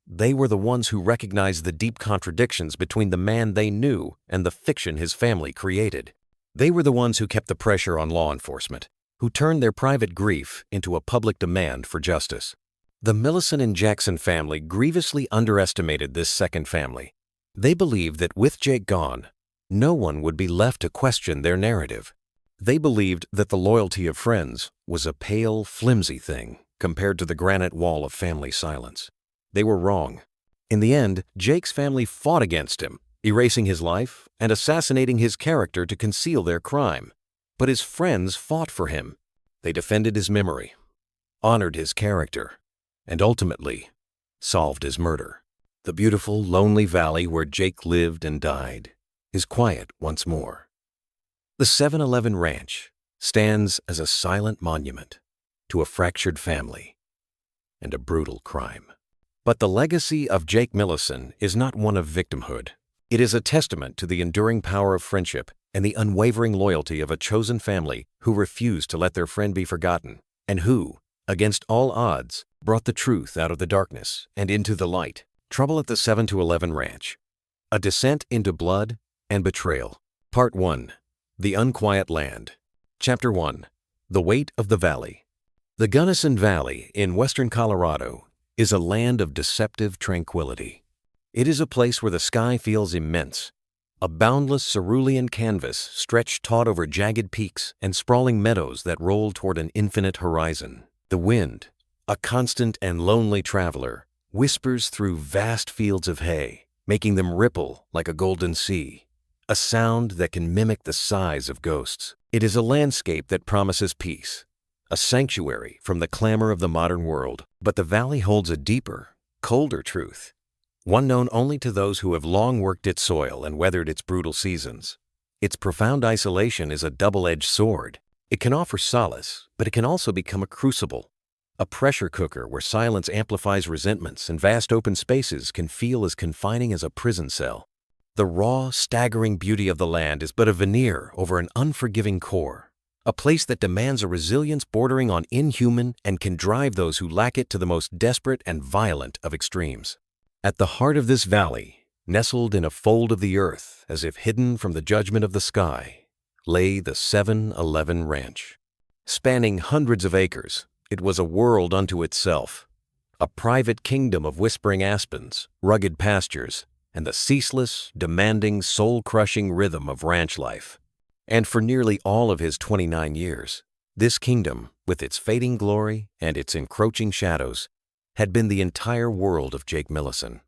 They were the ones who recognized the deep contradictions between the man they knew and the fiction his family created. They were the ones who kept the pressure on law enforcement, who turned their private grief into a public demand for justice. The Millison and Jackson family grievously underestimated this second family. They believed that with Jake gone, no one would be left to question their narrative. They believed that the loyalty of friends was a pale, flimsy thing compared to the granite wall of family silence. They were wrong. In the end, Jake's family fought against him, erasing his life and assassinating his character to conceal their crime. But his friends fought for him. They defended his memory, honored his character, and ultimately solved his murder. The beautiful, lonely valley where Jake lived and died is quiet once more. The 7-Eleven ranch stands as a silent monument to a fractured family and a brutal crime. But the legacy of Jake Millison is not one of victimhood. It is a testament to the enduring power of friendship and the unwavering loyalty of a chosen family who refused to let their friend be forgotten, and who, against all odds, brought the truth out of the darkness and into the light. Trouble at the 7-Eleven ranch. A descent into blood and betrayal. Part 1. The Unquiet Land. Chapter 1. The Weight of the Valley. The Gunnison Valley in western Colorado is a land of deceptive tranquility. It is a place where the sky feels immense, a boundless cerulean canvas stretched taut over jagged peaks and sprawling meadows that roll toward an infinite horizon. The wind, a constant and lonely traveler, whispers through vast fields of hay, making them ripple like a golden sea, a sound that can mimic the sighs of ghosts. It is a landscape that promises peace, a sanctuary from the clamor of the modern world. But the valley holds a deeper, colder truth, one known only to those who have long worked its soil and weathered its brutal seasons. Its profound isolation is a double-edged sword. It can offer solace, but it can also become a crucible, a pressure cooker where silence amplifies resentments and vast open spaces can feel as confining as a prison cell. The raw, staggering beauty of the land is but a veneer over an unforgiving core, a place that demands a resilience bordering on inhuman and can drive those who lack it to the most desperate and violent of extremes. At the heart of this valley, nestled in a fold of the earth as if hidden from the judgment of the sky, lay the 7-Eleven Ranch. Spanning hundreds of acres, it was a world unto itself, a private kingdom of whispering aspens, rugged pastures, and the ceaseless, demanding, soul-crushing rhythm of ranch life. And for nearly all of his 29 years, this kingdom, with its fading glory and its encroaching shadows, had been the entire world of Jake Millison.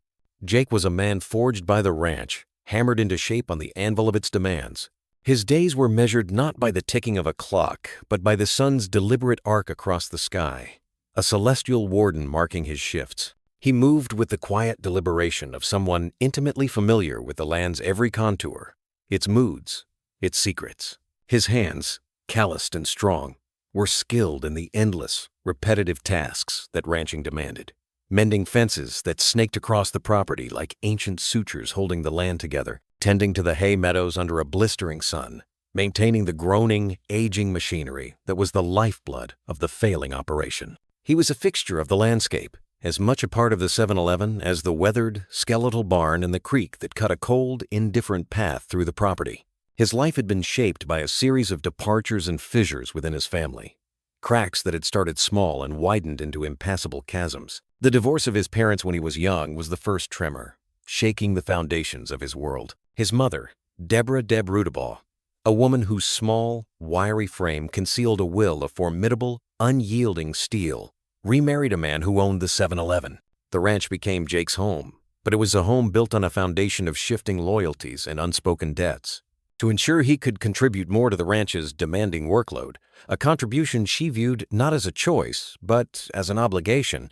Jake was a man forged by the ranch, hammered into shape on the anvil of its demands. His days were measured not by the ticking of a clock, but by the sun's deliberate arc across the sky, a celestial warden marking his shifts. He moved with the quiet deliberation of someone intimately familiar with the land's every contour, its moods, its secrets. His hands, calloused and strong, were skilled in the endless, repetitive tasks that ranching demanded, mending fences that snaked across the property like ancient sutures holding the land together, tending to the hay meadows under a blistering sun, maintaining the groaning, aging machinery that was the lifeblood of the failing operation. He was a fixture of the landscape, as much a part of the 7-Eleven as the weathered, skeletal barn and the creek that cut a cold, indifferent path through the property. His life had been shaped by a series of departures and fissures within his family, cracks that had started small and widened into impassable chasms. The divorce of his parents when he was young was the first tremor, shaking the foundations of his world. His mother, Deborah Deb Rudabaugh, a woman whose small, wiry frame concealed a will of formidable, unyielding steel, remarried a man who owned the 7-Eleven. The ranch became Jake's home, but it was a home built on a foundation of shifting loyalties and unspoken debts. To ensure he could contribute more to the ranch's demanding workload, a contribution she viewed not as a choice, but as an obligation,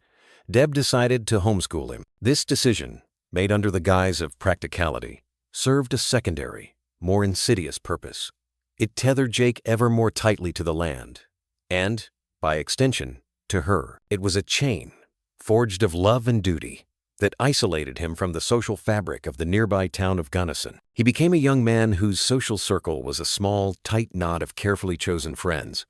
Deb decided to homeschool him. This decision, made under the guise of practicality, served a secondary, more insidious purpose. It tethered Jake ever more tightly to the land, and, by extension, to her. It was a chain, forged of love and duty, that isolated him from the social fabric of the nearby town of Gunnison. He became a young man whose social circle was a small, tight knot of carefully chosen friends,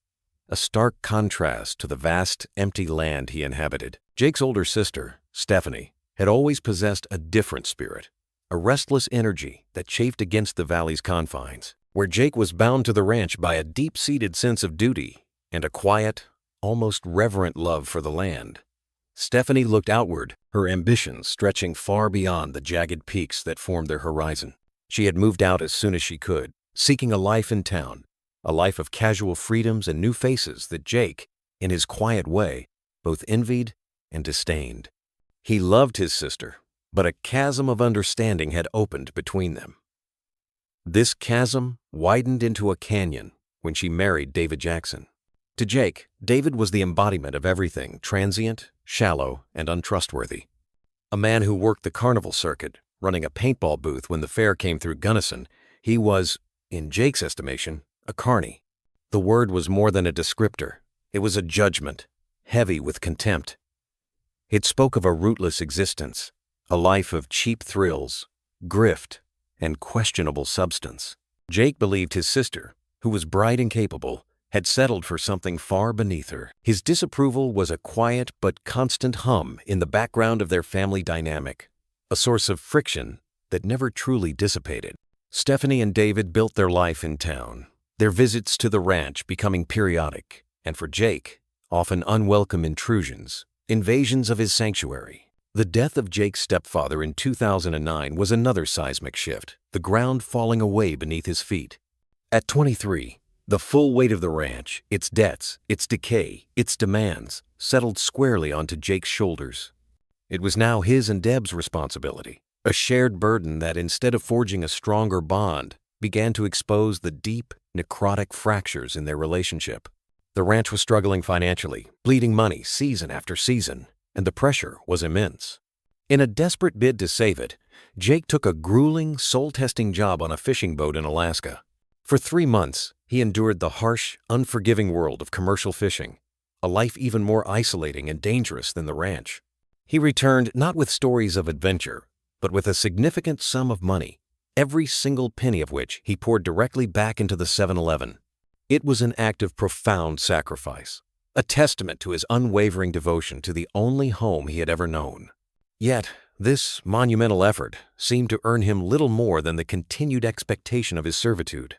a stark contrast to the vast, empty land he inhabited. Jake's older sister, Stephanie, had always possessed a different spirit, a restless energy that chafed against the valley's confines, where Jake was bound to the ranch by a deep-seated sense of duty and a quiet, almost reverent love for the land. Stephanie looked outward, her ambitions stretching far beyond the jagged peaks that formed their horizon. She had moved out as soon as she could, seeking a life in town, a life of casual freedoms and new faces that Jake, in his quiet way, both envied and disdained. He loved his sister, but a chasm of understanding had opened between them. This chasm widened into a canyon when she married David Jackson. To Jake, David was the embodiment of everything transient, shallow, and untrustworthy. A man who worked the carnival circuit, running a paintball booth when the fair came through Gunnison, he was, in Jake's estimation, a carny. The word was more than a descriptor. It was a judgment, heavy with contempt. It spoke of a rootless existence, a life of cheap thrills, grift, and questionable substance. Jake believed his sister, who was bright and capable, had settled for something far beneath her. His disapproval was a quiet but constant hum in the background of their family dynamic, a source of friction that never truly dissipated. Stephanie and David built their life in town, their visits to the ranch becoming periodic, and for Jake, often unwelcome intrusions, invasions of his sanctuary. The death of Jake's stepfather in 2009 was another seismic shift, the ground falling away beneath his feet. At 23, the full weight of the ranch, its debts, its decay, its demands, settled squarely onto Jake's shoulders. It was now his and Deb's responsibility, a shared burden that, instead of forging a stronger bond, began to expose the deep, necrotic fractures in their relationship. The ranch was struggling financially, bleeding money season after season, and the pressure was immense. In a desperate bid to save it, Jake took a grueling, soul-testing job on a fishing boat in Alaska. For 3 months, he endured the harsh, unforgiving world of commercial fishing, a life even more isolating and dangerous than the ranch. He returned not with stories of adventure, but with a significant sum of money, every single penny of which he poured directly back into the 7-Eleven. It was an act of profound sacrifice, a testament to his unwavering devotion to the only home he had ever known. Yet, this monumental effort seemed to earn him little more than the continued expectation of his servitude.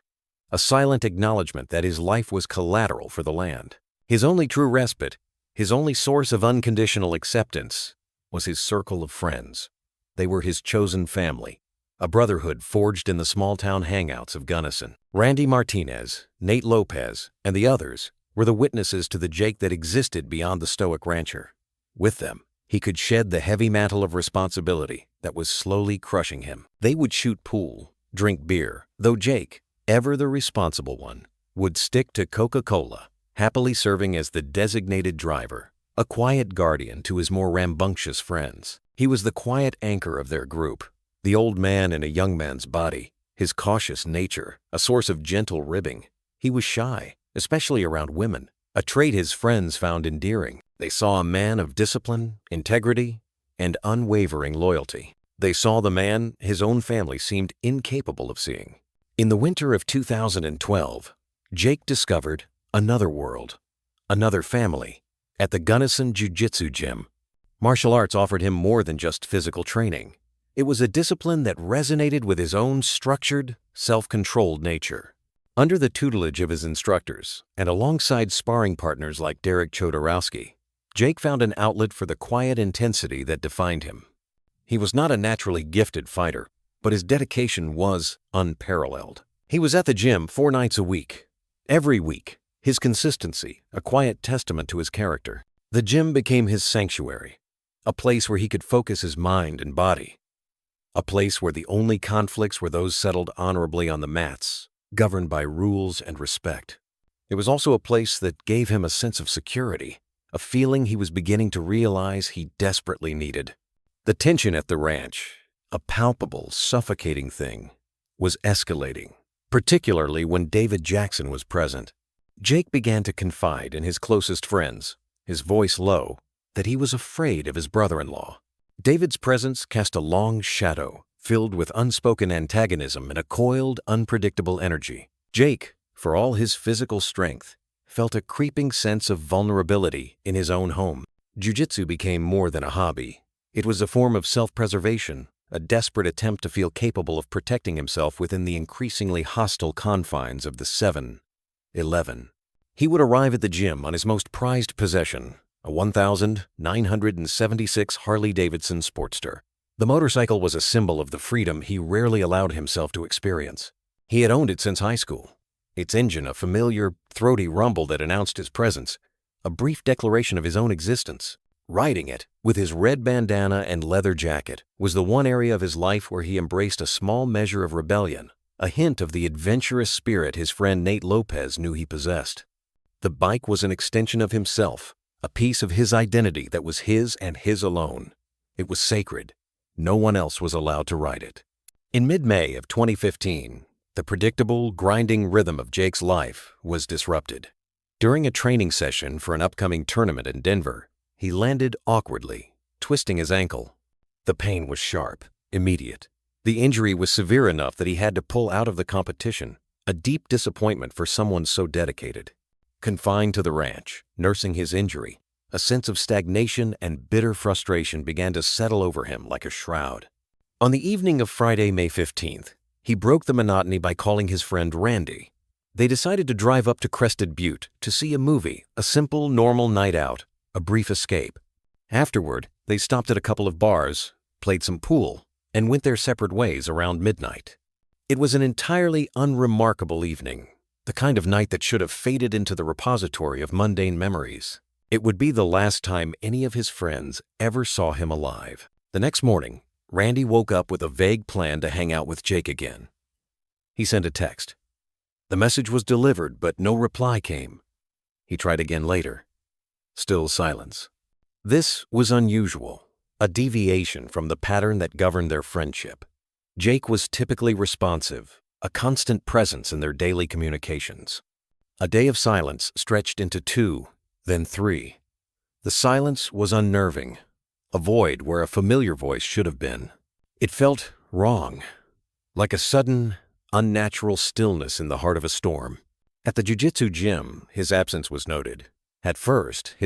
a silent acknowledgement that his life was collateral for the land. His only true respite, his only source of unconditional acceptance, was his circle of friends. They were his chosen family, a brotherhood forged in the small-town hangouts of Gunnison. Randy Martinez, Nate Lopez, and the others were the witnesses to the Jake that existed beyond the stoic rancher. With them, he could shed the heavy mantle of responsibility that was slowly crushing him. They would shoot pool, drink beer, though Jake, ever the responsible one, would stick to Coca-Cola, happily serving as the designated driver, a quiet guardian to his more rambunctious friends. He was the quiet anchor of their group, the old man in a young man's body, his cautious nature, a source of gentle ribbing. He was shy, especially around women, a trait his friends found endearing. They saw a man of discipline, integrity, and unwavering loyalty. They saw the man his own family seemed incapable of seeing. In the winter of 2012, Jake discovered another world, another family, at the Gunnison Jiu-Jitsu gym. Martial arts offered him more than just physical training. It was a discipline that resonated with his own structured, self-controlled nature. Under the tutelage of his instructors and alongside sparring partners like Derek Chodorowski, Jake found an outlet for the quiet intensity that defined him. He was not a naturally gifted fighter, but his dedication was unparalleled. He was at the gym 4 nights a week. Every week, his consistency, a quiet testament to his character. The gym became his sanctuary, a place where he could focus his mind and body, a place where the only conflicts were those settled honorably on the mats, governed by rules and respect. It was also a place that gave him a sense of security, a feeling he was beginning to realize he desperately needed. The tension at the ranch, a palpable, suffocating thing, was escalating, particularly when David Jackson was present. Jake began to confide in his closest friends, his voice low, that he was afraid of his brother-in-law. David's presence cast a long shadow, filled with unspoken antagonism and a coiled, unpredictable energy. Jake, for all his physical strength, felt a creeping sense of vulnerability in his own home. Jiu-jitsu became more than a hobby. It was a form of self-preservation, a desperate attempt to feel capable of protecting himself within the increasingly hostile confines of the 7-11. He would arrive at the gym on his most prized possession, a 1976 Harley-Davidson Sportster. The motorcycle was a symbol of the freedom he rarely allowed himself to experience. He had owned it since high school, its engine a familiar, throaty rumble that announced his presence, a brief declaration of his own existence. Riding it, with his red bandana and leather jacket, was the one area of his life where he embraced a small measure of rebellion, a hint of the adventurous spirit his friend Nate Lopez knew he possessed. The bike was an extension of himself, a piece of his identity that was his and his alone. It was sacred. No one else was allowed to ride it. In mid-May of 2015, the predictable, grinding rhythm of Jake's life was disrupted. During a training session for an upcoming tournament in Denver, he landed awkwardly, twisting his ankle. The pain was sharp, immediate. The injury was severe enough that he had to pull out of the competition, a deep disappointment for someone so dedicated. Confined to the ranch, nursing his injury, a sense of stagnation and bitter frustration began to settle over him like a shroud. On the evening of Friday, May 15th, he broke the monotony by calling his friend Randy. They decided to drive up to Crested Butte to see a movie, a simple, normal night out, a brief escape. Afterward, they stopped at a couple of bars, played some pool, and went their separate ways around midnight. It was an entirely unremarkable evening, the kind of night that should have faded into the repository of mundane memories. It would be the last time any of his friends ever saw him alive. The next morning, Randy woke up with a vague plan to hang out with Jake again. He sent a text. The message was delivered, but no reply came. He tried again later. Still silence. This was unusual, a deviation from the pattern that governed their friendship. Jake was typically responsive, a constant presence in their daily communications. A day of silence stretched into 2, then 3. The silence was unnerving, a void where a familiar voice should have been. It felt wrong, like a sudden, unnatural stillness in the heart of a storm. At the jiu-jitsu gym, his absence was noted. At first, his